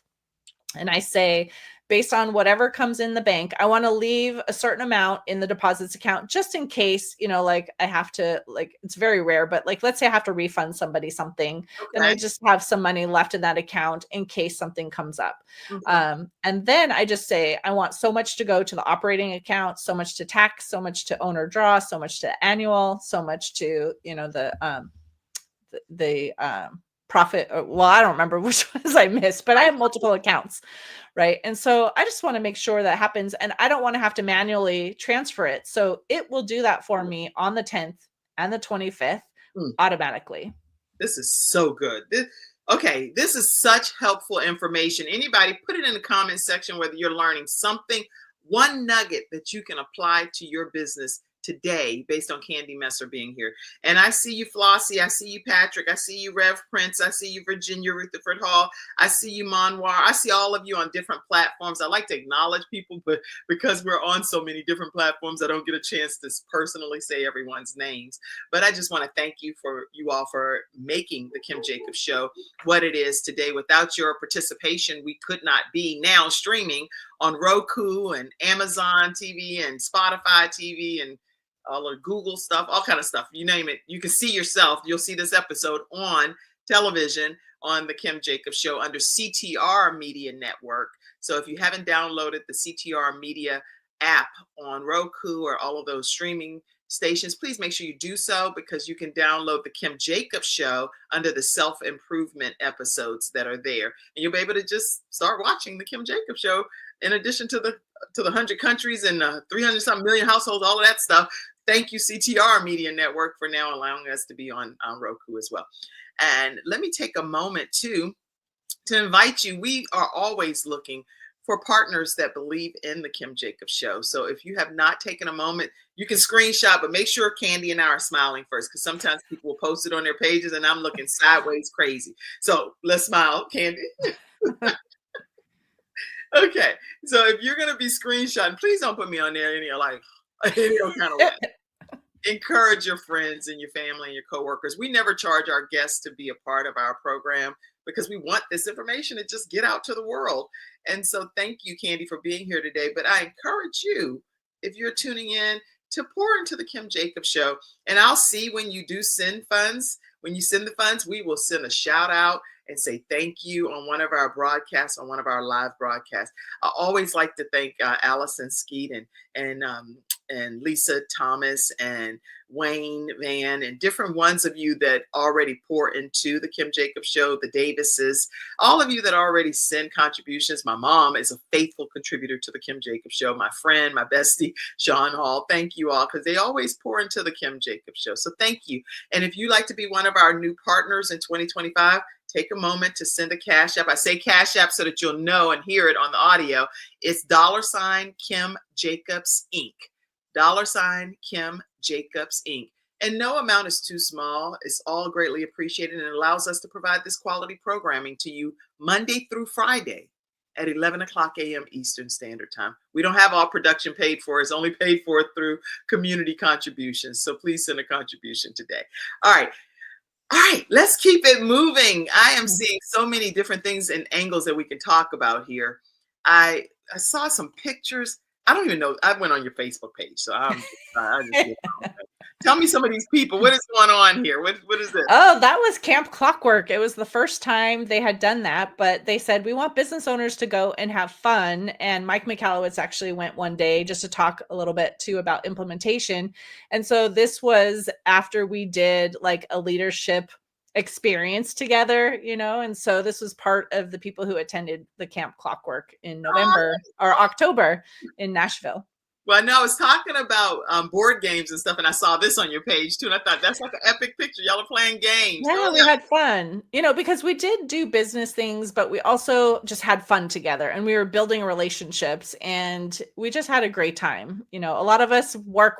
And I say, based on whatever comes in the bank, I want to leave a certain amount in the deposits account just in case, like I have to, like, it's very rare, but like, let's say I have to refund somebody something, then I just have some money left in that account in case something comes up. And then I just say, I want so much to go to the operating account, so much to tax, so much to owner draw, so much to annual, so much to, the profit. Well, I don't remember which ones I missed, but I have multiple accounts. Right. And so I just want to make sure that happens, and I don't want to have to manually transfer it. So it will do that for me on the 10th and the 25th automatically. This is so good. This is such helpful information. Anybody, put it in the comment section whether you're learning something, one nugget that you can apply to your business today based on Candy Messer being here. And I see you, Flossie. I see you, Patrick. I see you, Rev Prince. I see you, Virginia Rutherford Hall. I see you, Monwar. I see all of you on different platforms. I like to acknowledge people, but because we're on so many different platforms, I don't get a chance to personally say everyone's names. But I just want to thank you all for making the Kim Jacobs Show what it is today. Without your participation, we could not be now streaming on Roku and Amazon TV and Spotify TV and all the Google stuff, all kind of stuff, you name it. You can see yourself. You'll see this episode on television on the Kim Jacobs Show under CTR Media Network. So if you haven't downloaded the CTR Media app on Roku or all of those streaming stations, please make sure you do so, because you can download the Kim Jacobs Show under the self-improvement episodes that are there. And you'll be able to just start watching the Kim Jacobs Show in addition to the 100 countries and 300 something million households, all of that stuff. Thank you, CTR Media Network, for now allowing us to be on Roku as well. And let me take a moment to invite you. We are always looking for partners that believe in the Kim Jacobs Show. So if you have not taken a moment, you can screenshot, but make sure Candy and I are smiling first, because sometimes people will post it on their pages and I'm looking sideways crazy. So let's smile, Candy. Okay, so if you're going to be screenshotting, please don't put me on there any kind of way. Encourage your friends and your family and your coworkers. We never charge our guests to be a part of our program because we want this information to just get out to the world. And so thank you, Candy, for being here today. But I encourage you, if you're tuning in, to pour into the Kim Jacobs Show. And I'll see when you do send funds. When you send the funds, we will send a shout out and say thank you on one of our broadcasts, on one of our live broadcasts. I always like to thank Allison Skeet and Lisa Thomas and Wayne Van and different ones of you that already pour into the Kim Jacobs Show, the Davises, all of you that already send contributions. My mom is a faithful contributor to the Kim Jacobs Show. My friend, my bestie, Sean Hall. Thank you all, because they always pour into the Kim Jacobs Show. So thank you. And if you'd like to be one of our new partners in 2025, take a moment to send a Cash App. I say Cash App so that you'll know and hear it on the audio. It's $ Kim Jacobs Inc. $ Kim Jacobs Inc. And no amount is too small. It's all greatly appreciated, and it allows us to provide this quality programming to you Monday through Friday at 11 o'clock a.m. Eastern Standard Time. We don't have all production paid for. It's only paid for through community contributions. So please send a contribution today. All right, let's keep it moving. I am seeing so many different things and angles that we can talk about here. I saw some pictures. I don't even know. I went on your Facebook page, so I just tell me some of these people. What is going on here? What is this? Oh, that was Camp Clockwork. It was the first time they had done that, but they said, we want business owners to go and have fun. And Mike Michalowicz actually went one day just to talk a little bit too about implementation. And so this was after we did like a leadership experience together, and so this was part of the people who attended the Camp Clockwork in November or October in Nashville. Well, I know I was talking about board games and stuff, and I saw this on your page too, and I thought that's like an epic picture. Y'all are playing games. Yeah, we had fun, because we did do business things, but we also just had fun together, and we were building relationships, and we just had a great time. A lot of us work,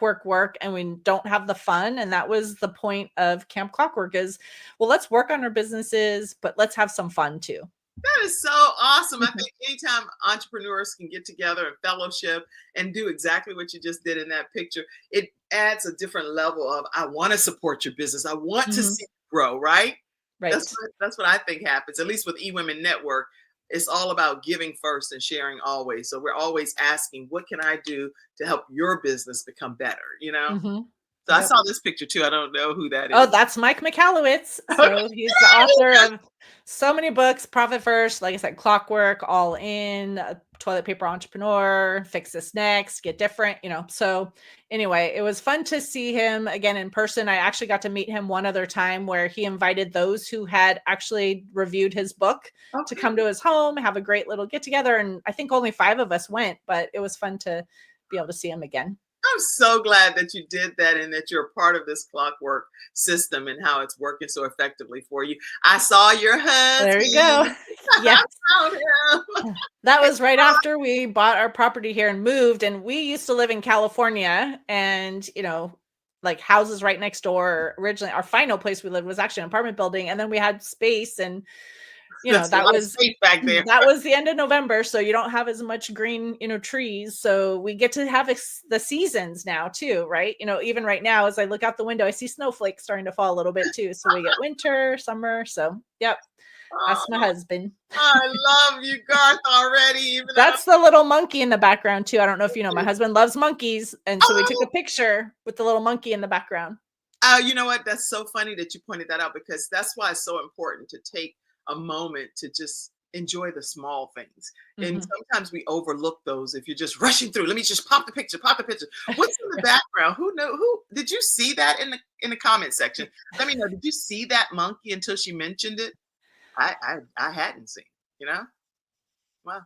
and we don't have the fun, and that was the point of Camp Clockwork is, well, let's work on our businesses, but let's have some fun too. That is so awesome. I think anytime entrepreneurs can get together and fellowship and do exactly what you just did in that picture, it adds a different level of, I want to support your business. I want to see you grow, right? Right. That's what I think happens, at least with eWomen Network. It's all about giving first and sharing always. So we're always asking, what can I do to help your business become better, Mm-hmm. So I saw this picture too. I don't know who that is. Oh, that's Mike Michalowicz. So he's the author of so many books, Profit First, like I said, Clockwork, All In, Toilet Paper Entrepreneur, Fix This Next, Get Different, So anyway, it was fun to see him again in person. I actually got to meet him one other time where he invited those who had actually reviewed his book to come to his home, have a great little get together. And I think only 5 of us went, but it was fun to be able to see him again. I'm so glad that you did that and that you're a part of this clockwork system and how it's working so effectively for you. I saw your There you go. husband. Yes. I found him. That was right after we bought our property here and moved. And we used to live in California and, like houses right next door. Originally, our final place we lived was actually an apartment building. And then we had space and, That's a that lot of was space back there. that was the end of November. So you don't have as much green, trees. So we get to have the seasons now too, right? Even right now, as I look out the window, I see snowflakes starting to fall a little bit too. So we get winter, summer. So, yep. That's my Oh, husband. I love you, Garth, already. Even That's the little monkey in the background too. I don't know if you know, my though- husband loves monkeys. And so we took Oh, a picture with the little monkey in the background. you know what? That's so funny that you pointed that out because that's why it's so important to take a moment to just enjoy the small things. And sometimes we overlook those if you're just rushing through. Let me just pop the picture, pop the picture. What's in the background? Who did you see that in the comment section? Let me know. Did you see that monkey until she mentioned it? I hadn't seen, Wow,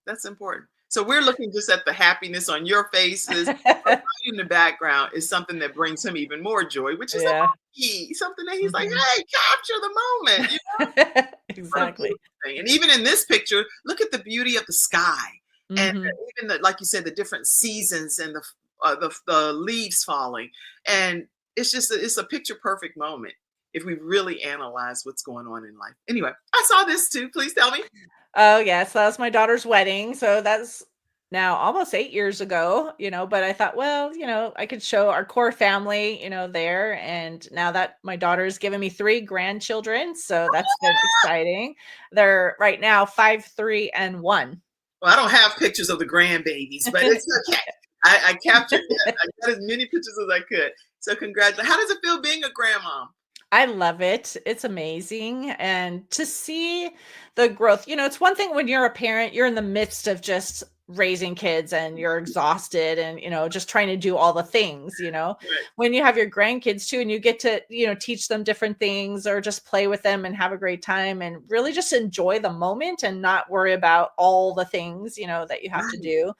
that's important. So we're looking just at the happiness on your faces. Right in the background is something that brings him even more joy, which is a monkey, something that he's like, hey, capture the moment. Exactly. And even in this picture, look at the beauty of the sky. And even like you said, the different seasons and the leaves falling. And it's a picture perfect moment if we really analyze what's going on in life. Anyway, I saw this too. Please tell me. Oh, yes. That was my daughter's wedding. So that's now almost 8 years ago, but I thought, well, I could show our core family, there. And now that my daughter's given me 3 grandchildren, so that's been exciting. They're right now 5, 3, and 1. Well, I don't have pictures of the grandbabies, but it's okay. I captured that. I got as many pictures as I could. So congratulations. How does it feel being a grandma? I love it. It's amazing. And to see the growth, it's one thing when you're a parent, you're in the midst of just raising kids and you're exhausted and, just trying to do all the things, Right. when you have your grandkids too, and you get to, teach them different things or just play with them and have a great time and really just enjoy the moment and not worry about all the things, that you have to do.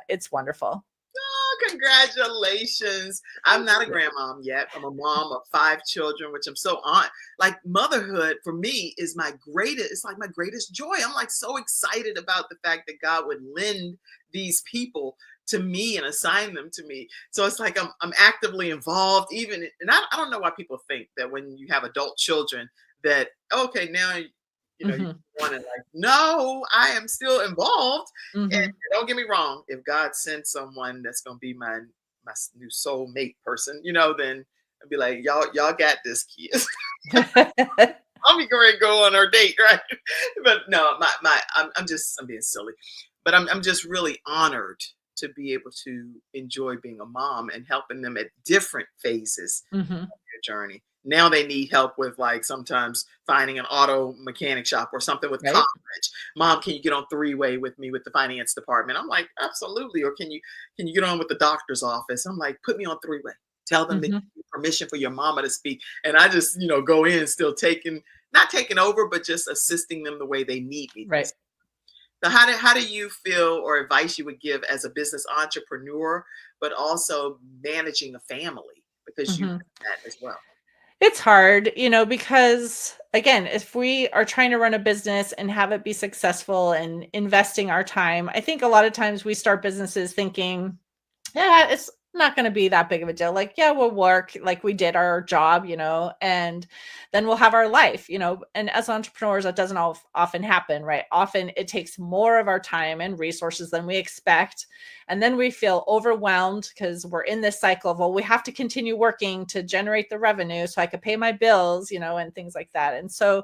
It's wonderful. Oh, congratulations. I'm not a grandmom yet. I'm a mom of 5 children, which I'm so on. Like motherhood for me is it's like my greatest joy. I'm like so excited about the fact that God would lend these people to me and assign them to me. So it's like I'm actively involved and I don't know why people think that when you have adult children that, okay, now you want to like, no, I am still involved. And don't get me wrong, if God sends someone that's gonna be my new soulmate person, then I'd be like, y'all got this, kids. I'll be going to go on our date, right? But no, I'm being silly, but I'm just really honored to be able to enjoy being a mom and helping them at different phases of their journey. Now they need help with like sometimes finding an auto mechanic shop or something with college. Mom, can you get on 3-way with me with the finance department? I'm like, absolutely. Or can you get on with the doctor's office? I'm like, put me on 3-way. Tell them that you need permission for your mama to speak. And I just, go in still not taking over, but just assisting them the way they need me. Right. So how do you feel or advice you would give as a business entrepreneur, but also managing a family? Because you do that as well. It's hard, because again, if we are trying to run a business and have it be successful and investing our time, I think a lot of times we start businesses thinking, yeah, it's not going to be that big of a deal. Like, yeah, we'll work like we did our job, and then we'll have our life, and as entrepreneurs, that doesn't often happen, right? Often it takes more of our time and resources than we expect. And then we feel overwhelmed because we're in this cycle of, well, we have to continue working to generate the revenue so I could pay my bills, and things like that. And so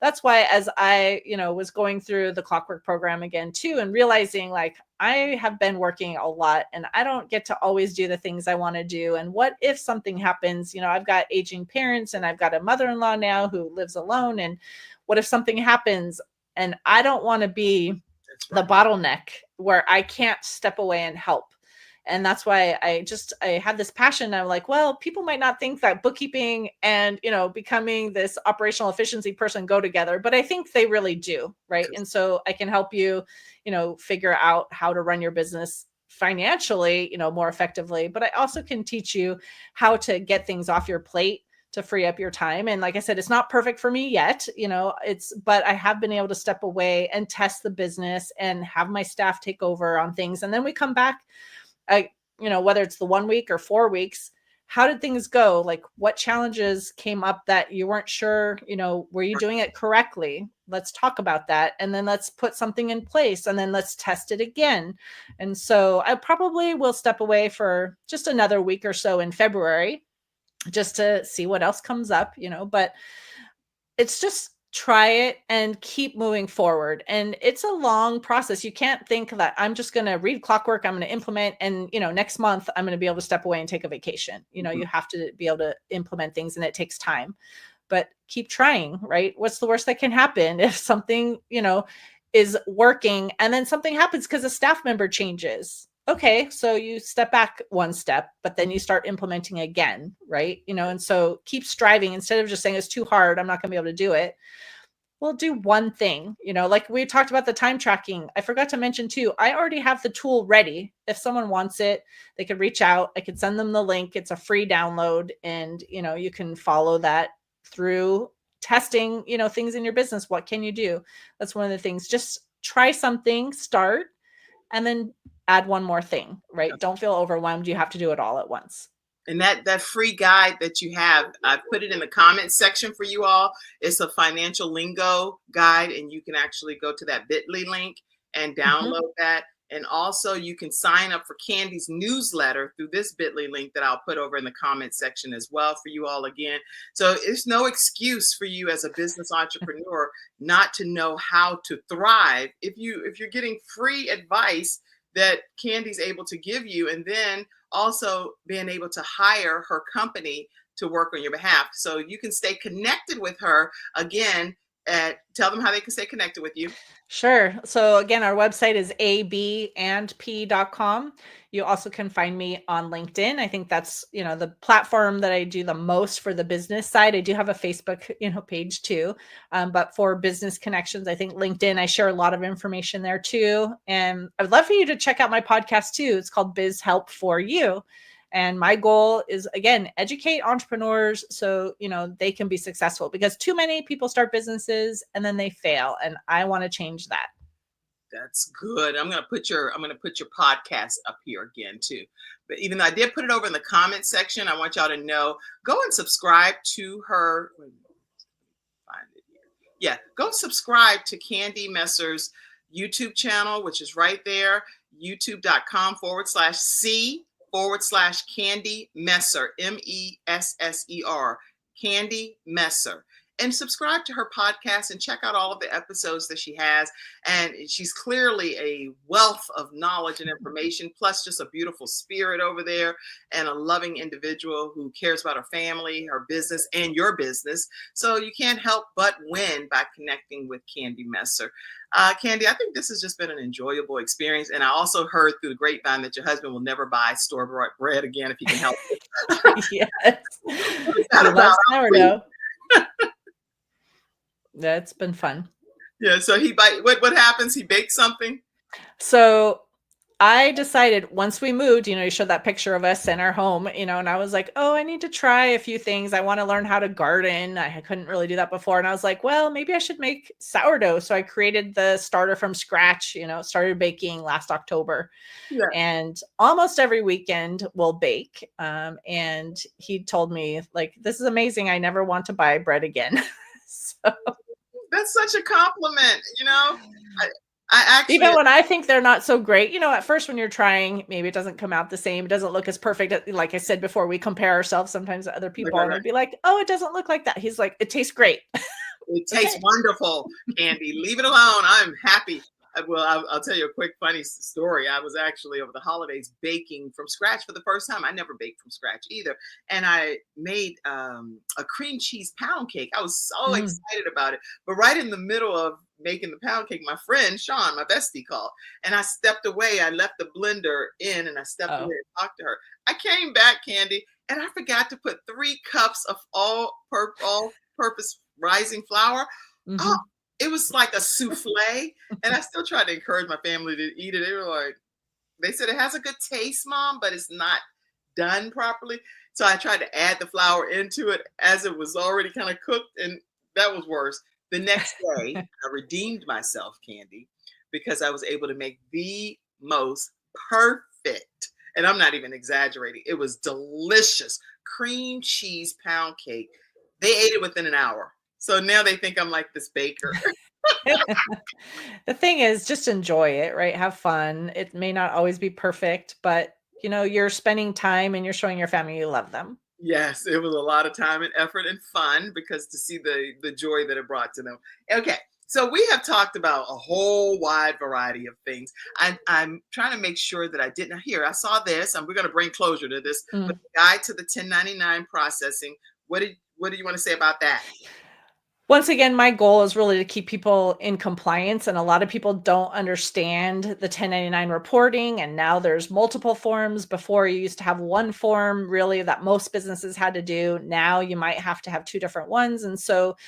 that's why as I, was going through the clockwork program again too, and realizing like I have been working a lot and I don't get to always do the things I want to do. And what if something happens, I've got aging parents and I've got a mother-in-law now who lives alone. And what if something happens and I don't want to be the bottleneck where I can't step away and help. And that's why I had this passion. I'm like, well, people might not think that bookkeeping and, becoming this operational efficiency person go together, but I think they really do. Right. And so I can help you, figure out how to run your business financially, more effectively, but I also can teach you how to get things off your plate to free up your time. And like I said, it's not perfect for me yet, but I have been able to step away and test the business and have my staff take over on things. And then we come back, whether it's the 1 week or 4 weeks, how did things go? Like what challenges came up that you weren't sure, were you doing it correctly? Let's talk about that. And then let's put something in place and then let's test it again. And so I probably will step away for just another week or so in February just to see what else comes up, but it's just try it and keep moving forward. And it's a long process. You can't think that I'm just going to read clockwork, I'm going to implement, and, next month I'm going to be able to step away and take a vacation. You have to be able to implement things and it takes time, but keep trying, right? What's the worst that can happen if something, is working and then something happens because a staff member changes? Okay, so you step back one step, but then you start implementing again, right? And so keep striving instead of just saying it's too hard, I'm not going to be able to do it. We'll do one thing, like we talked about the time tracking. I forgot to mention too, I already have the tool ready. If someone wants it, they could reach out. I could send them the link. It's a free download and, you can follow that through testing, things in your business. What can you do? That's one of the things. Just try something, start, and then add one more thing, right? Don't feel overwhelmed. You have to do it all at once. And that free guide that you have, I put it in the comments section for you all. It's a financial lingo guide, and you can actually go to that bit.ly link and download that. And also you can sign up for Candy's newsletter through this bit.ly link that I'll put over in the comments section as well for you all again. So it's no excuse for you as a business entrepreneur not to know how to thrive if you're getting free advice that Candy's able to give you, and then also being able to hire her company to work on your behalf. So you can stay connected with her again. Tell them how they can stay connected with you. Sure. So again, our website is abandp.com. You also can find me on LinkedIn. I think that's, the platform that I do the most for the business side. I do have a Facebook, page too. But for business connections, I think LinkedIn, I share a lot of information there too. And I'd love for you to check out my podcast too. It's called Biz Help for You. And my goal is, again, educate entrepreneurs so, they can be successful, because too many people start businesses and then they fail. And I want to change that. That's good. I'm going to put your podcast up here again too. But even though I did put it over in the comment section, I want y'all to know, go and subscribe to her. Find it here. Yeah, go subscribe to Candy Messer's YouTube channel, which is right there, youtube.com/Candy Messer, Messer, Candy Messer. And subscribe to her podcast and check out all of the episodes that she has. And she's clearly a wealth of knowledge and information, plus just a beautiful spirit over there and a loving individual who cares about her family, her business, and your business. So you can't help but win by connecting with Candy Messer. Candy, I think this has just been an enjoyable experience. And I also heard through the grapevine that your husband will never buy store-bought bread again if he can help it. Yes. He loves sourdough. That's been fun. Yeah. So what happens? He bakes something. So I decided once we moved, you showed that picture of us in our home, and I was like, oh, I need to try a few things. I want to learn how to garden. I couldn't really do that before. And I was like, well, maybe I should make sourdough. So I created the starter from scratch, started baking last October. Yeah. And almost every weekend we'll bake. And he told me, like, this is amazing. I never want to buy bread again. So that's such a compliment, I actually, even when I think they're not so great, at first when you're trying, maybe it doesn't come out the same. It doesn't look as perfect. Like I said before, we compare ourselves sometimes to other people and they'd be like, oh, it doesn't look like that. He's like, it tastes great. It tastes wonderful, Candy. Leave it alone. I'm happy. Well, I'll tell you a quick funny story. I was actually over the holidays baking from scratch for the first time. I never baked from scratch either. And I made a cream cheese pound cake. I was so excited about it. But right in the middle of making the pound cake, my friend Sean, my bestie, called. And I stepped away. I left the blender in and I stepped away and talked to her. I came back, Candy, and I forgot to put 3 cups of all-purpose rising flour. Mm-hmm. Oh, it was like a souffle, and I still tried to encourage my family to eat it. They were like, They said it has a good taste, Mom, but it's not done properly. So I tried to add the flour into it as it was already kind of cooked, and that was worse. The next day, I redeemed myself, Candy, because I was able to make the most perfect, and I'm not even exaggerating, it was delicious cream cheese pound cake. They ate it within an hour. So now they think I'm like this baker. The thing is, just enjoy it, right? Have fun. It may not always be perfect, but you're spending time and you're showing your family you love them. Yes, it was a lot of time and effort and fun, because to see the joy that it brought to them. Okay, so we have talked about a whole wide variety of things. I'm trying to make sure that I didn't hear. I saw this, and we're going to bring closure to this. But the guide to the 1099 processing. What do you want to say about that? Once again, my goal is really to keep people in compliance, and a lot of people don't understand the 1099 reporting, and now there's multiple forms. Before, you used to have one form really that most businesses had to do. Now you might have to have two different ones. And so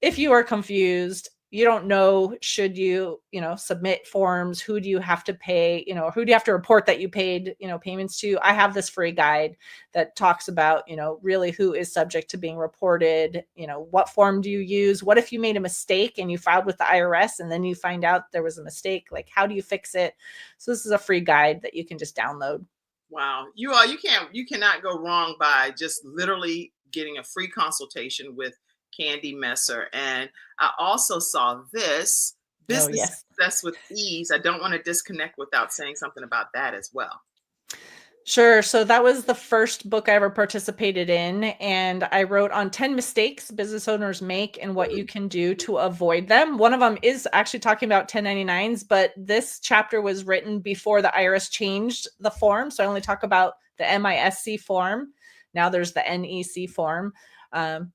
if you are confused, you don't know, should you, submit forms, who do you have to pay, who do you have to report that you paid, payments to? I have this free guide that talks about, really who is subject to being reported, what form do you use? What if you made a mistake and you filed with the IRS and then you find out there was a mistake? Like, how do you fix it? So this is a free guide that you can just download. Wow. You cannot go wrong by just literally getting a free consultation with Candy Messer. And I also saw this Business Success with Ease. I don't want to disconnect without saying something about that as well. Sure. So that was the first book I ever participated in. And I wrote on 10 mistakes business owners make and what you can do to avoid them. One of them is actually talking about 1099s, but this chapter was written before the IRS changed the form. So I only talk about the MISC form. Now there's the NEC form.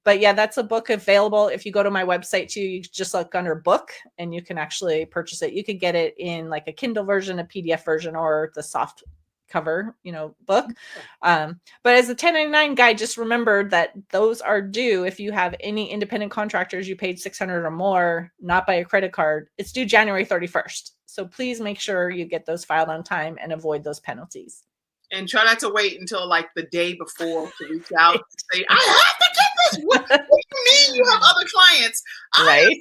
But yeah, that's a book available. If you go to my website too, you just look under book and you can actually purchase it. You could get it in like a Kindle version, a PDF version, or the soft cover, book. But as a 1099 guide, just remember that those are due. If you have any independent contractors, you paid $600 or more, not by a credit card, it's due January 31st. So please make sure you get those filed on time and avoid those penalties. And try not to wait until like the day before to reach out and say, I have to get this. What do you mean you have other clients? Right.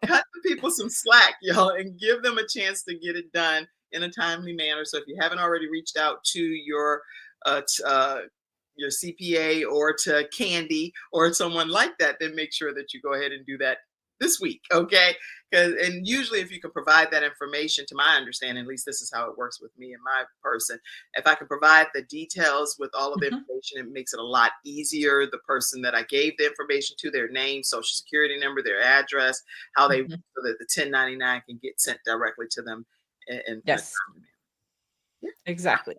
Cut the people some slack, y'all, and give them a chance to get it done in a timely manner. So if you haven't already reached out to your CPA or to Candy or someone like that, then make sure that you go ahead and do that this week, okay? And usually if you can provide that information, to my understanding, at least this is how it works with me and my person, if I can provide the details with all of the information, it makes it a lot easier. The person that I gave the information to, their name, social security number, their address, how they, so that the 1099 can get sent directly to them. Yes. Yeah. Exactly.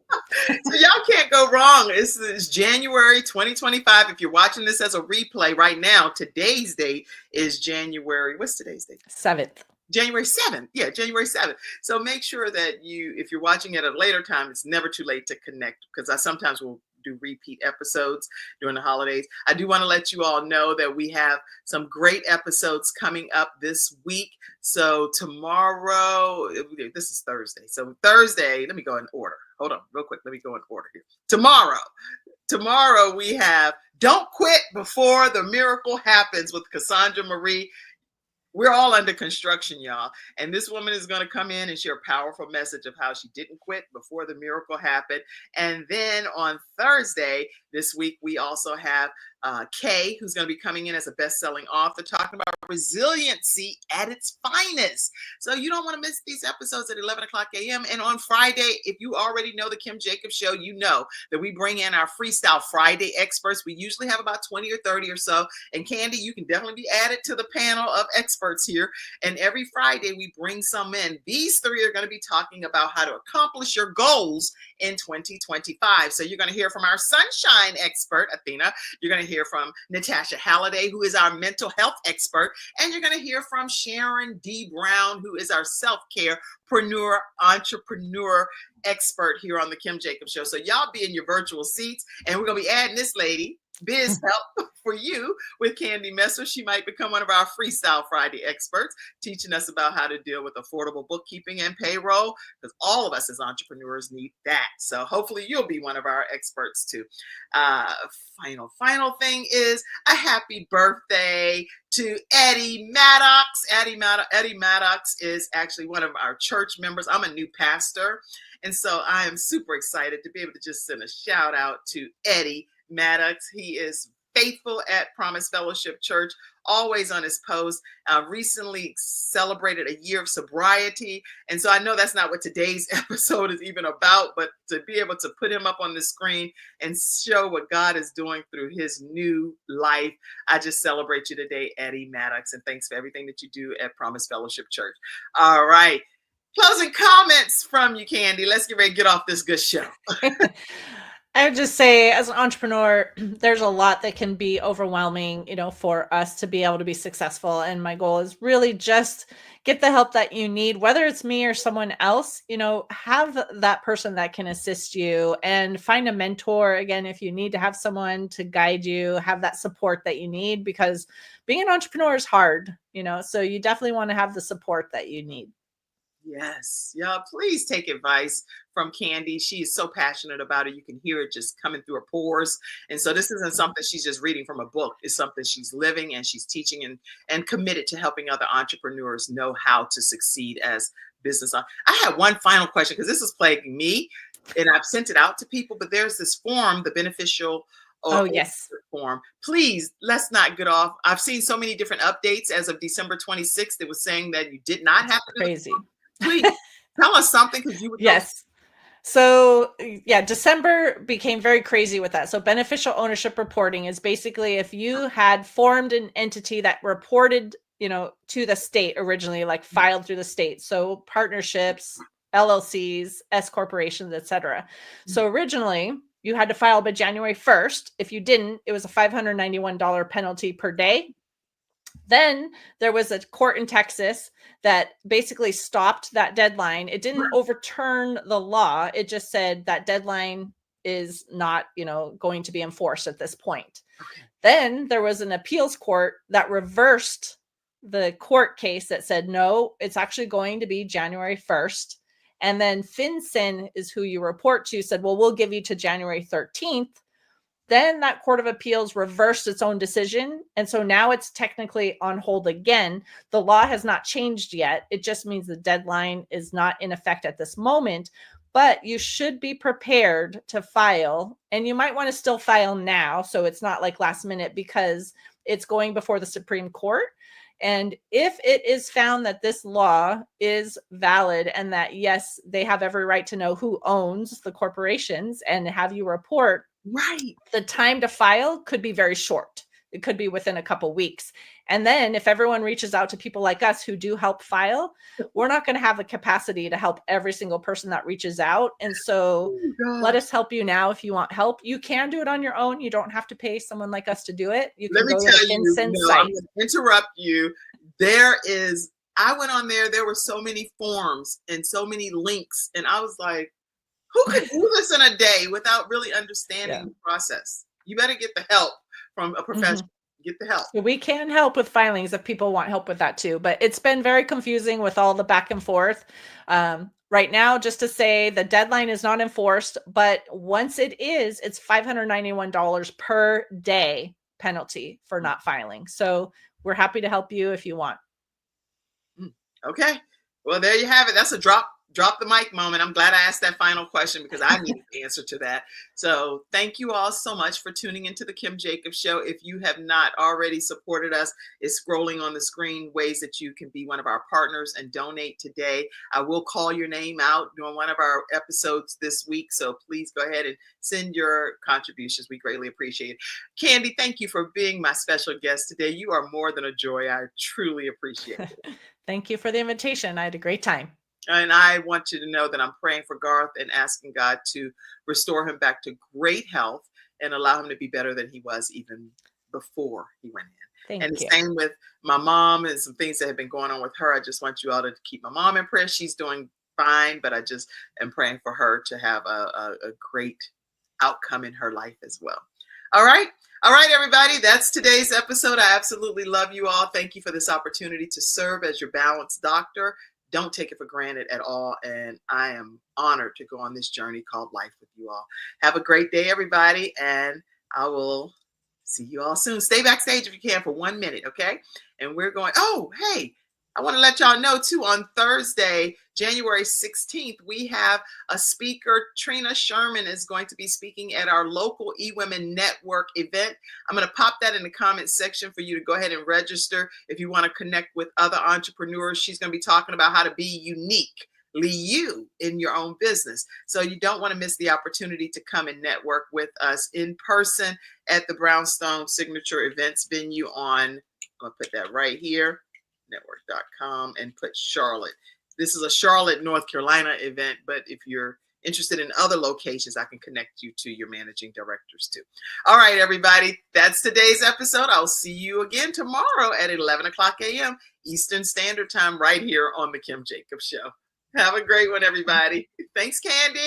So y'all can't go wrong. It's January 2025. If you're watching this as a replay right now, today's date is January. What's today's date? 7th. January 7th. Yeah, January 7th. So make sure that if you're watching at a later time, it's never too late to connect, because I sometimes will do repeat episodes during the holidays. I do want to let you all know that we have some great episodes coming up this week. So tomorrow, this is Thursday. So Thursday, let me go in order. Hold on real quick. Let me go in order here. Tomorrow we have Don't Quit Before the Miracle Happens with Cassandra Marie. We're all under construction, y'all. And this woman is going to come in and share a powerful message of how she didn't quit before the miracle happened. And then on Thursday this week, we also have Kay, who's going to be coming in as a best-selling author, talking about resiliency at its finest. So you don't want to miss these episodes at 11 o'clock a.m. And on Friday, if you already know the Kim Jacobs Show, you know that we bring in our Freestyle Friday experts. We usually have about 20 or 30 or so. And Candy, you can definitely be added to the panel of experts here. And every Friday, we bring some in. These three are going to be talking about how to accomplish your goals in 2025. So you're going to hear from our sunshine expert, Athena. You're going to hear from Natasha Halliday, who is our mental health expert. And you're going to hear from Sharon D. Brown, who is our self-care entrepreneur expert here on the Kim Jacobs Show. So y'all be in your virtual seats, and we're going to be adding this lady biz help for you with Candy Messer. She might become one of our Freestyle Friday experts, teaching us about how to deal with affordable bookkeeping and payroll, because all of us as entrepreneurs need that. So hopefully you'll be one of our experts too. Uh, final thing is a happy birthday to Eddie Maddox. Eddie Maddox is actually one of our church members. I'm a new pastor, and so I am super excited to be able to just send a shout out to Eddie Maddox. He is faithful at Promise Fellowship Church, always on his post. Recently celebrated a year of sobriety. And so I know that's not what today's episode is even about, but to be able to put him up on the screen and show what God is doing through his new life, I just celebrate you today, Eddie Maddox. And thanks for everything that you do at Promise Fellowship Church. All right. Closing comments from you, Candy. Let's get ready to get off this good show. I would just say, as an entrepreneur, there's a lot that can be overwhelming, for us to be able to be successful. And my goal is really just get the help that you need, whether it's me or someone else, have that person that can assist you, and find a mentor. Again, if you need to have someone to guide you, have that support that you need, because being an entrepreneur is hard, so you definitely want to have the support that you need. Yes. Yeah. Please take advice from Candy. She is so passionate about it. You can hear it just coming through her pores. And so this isn't something she's just reading from a book. It's something she's living, and she's teaching and committed to helping other entrepreneurs know how to succeed as business. I have one final question, because this is plaguing me, and I've sent it out to people, but there's this form, the beneficial yes. form. Please, let's not get off. I've seen so many different updates as of December 26th. It was saying that you did not have to do crazy. Please tell us something, because you would. Yes. So yeah, December became very crazy with that. So beneficial ownership reporting is basically if you had formed an entity that reported, to the state originally, like filed through the state. So partnerships, LLCs, S corporations, etc. So originally you had to file by January 1st. If you didn't, it was a $591 penalty per day. Then there was a court in Texas that basically stopped that deadline. It didn't overturn the law. It just said that deadline is not, going to be enforced at this point. Okay. Then there was an appeals court that reversed the court case that said, no, it's actually going to be January 1st. And then FinCEN is who you report to, said, well, we'll give you to January 13th. Then that Court of Appeals reversed its own decision. And so now it's technically on hold again. The law has not changed yet. It just means the deadline is not in effect at this moment, but you should be prepared to file. And you might want to still file now, so it's not like last minute, because it's going before the Supreme Court. And if it is found that this law is valid and that, yes, they have every right to know who owns the corporations and have you report, right, the time to file could be very short. It could be within a couple weeks. And then if everyone reaches out to people like us who do help file, we're not going to have the capacity to help every single person that reaches out. And so let us help you now. If you want help, you can do it on your own. You don't have to pay someone like us to do it. You can go to the FinCEN site. I'm going to interrupt you. I went on there. There were so many forms and so many links. And I was like, who could do this in a day without really understanding the process? You better get the help from a professional. Get the help. So we can help with filings if people want help with that too. But it's been very confusing with all the back and forth. Right now, just to say, the deadline is not enforced, but once it is, it's $591 per day penalty for not filing. So we're happy to help you if you want. Okay. Well, there you have it. That's a drop the mic moment. I'm glad I asked that final question, because I need the answer to that. So thank you all so much for tuning into the Kim Jacobs Show. If you have not already supported us, it's scrolling on the screen ways that you can be one of our partners and donate today. I will call your name out during one of our episodes this week. So please go ahead and send your contributions. We greatly appreciate it. Candy, thank you for being my special guest today. You are more than a joy. I truly appreciate it. Thank you for the invitation. I had a great time. And I want you to know that I'm praying for Garth and asking God to restore him back to great health and allow him to be better than he was even before he went in. Thank you. The same with my mom and some things that have been going on with her. I just want you all to keep my mom in prayer. She's doing fine, but I just am praying for her to have a great outcome in her life as well. All right. All right, everybody, that's today's episode. I absolutely love you all. Thank you for this opportunity to serve as your balanced doctor. Don't take it for granted at all. And I am honored to go on this journey called life with you all. Have a great day, everybody. And I will see you all soon. Stay backstage if you can for 1 minute, okay? And we're going, oh, hey, I want to let y'all know, too, on Thursday, January 16th, we have a speaker. Trina Sherman is going to be speaking at our local eWomen Network event. I'm going to pop that in the comment section for you to go ahead and register if you want to connect with other entrepreneurs. She's going to be talking about how to be uniquely you in your own business. So you don't want to miss the opportunity to come and network with us in person at the Brownstone Signature Events venue on, I'm going to put that right here, network.com, and put Charlotte. This is a Charlotte, North Carolina event, but if you're interested in other locations, I can connect you to your managing directors too. All right, everybody, that's today's episode. I'll see you again tomorrow at 11 o'clock a.m. Eastern Standard Time right here on The Kim Jacobs Show. Have a great one, everybody. Thanks, Candy.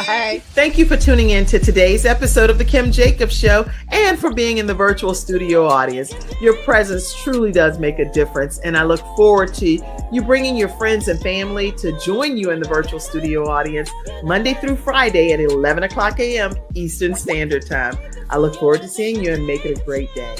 Bye. Thank you for tuning in to today's episode of The Kim Jacobs Show and for being in the virtual studio audience. Your presence truly does make a difference, and I look forward to you bringing your friends and family to join you in the virtual studio audience Monday through Friday at 11 o'clock a.m. Eastern Standard Time. I look forward to seeing you and make it a great day.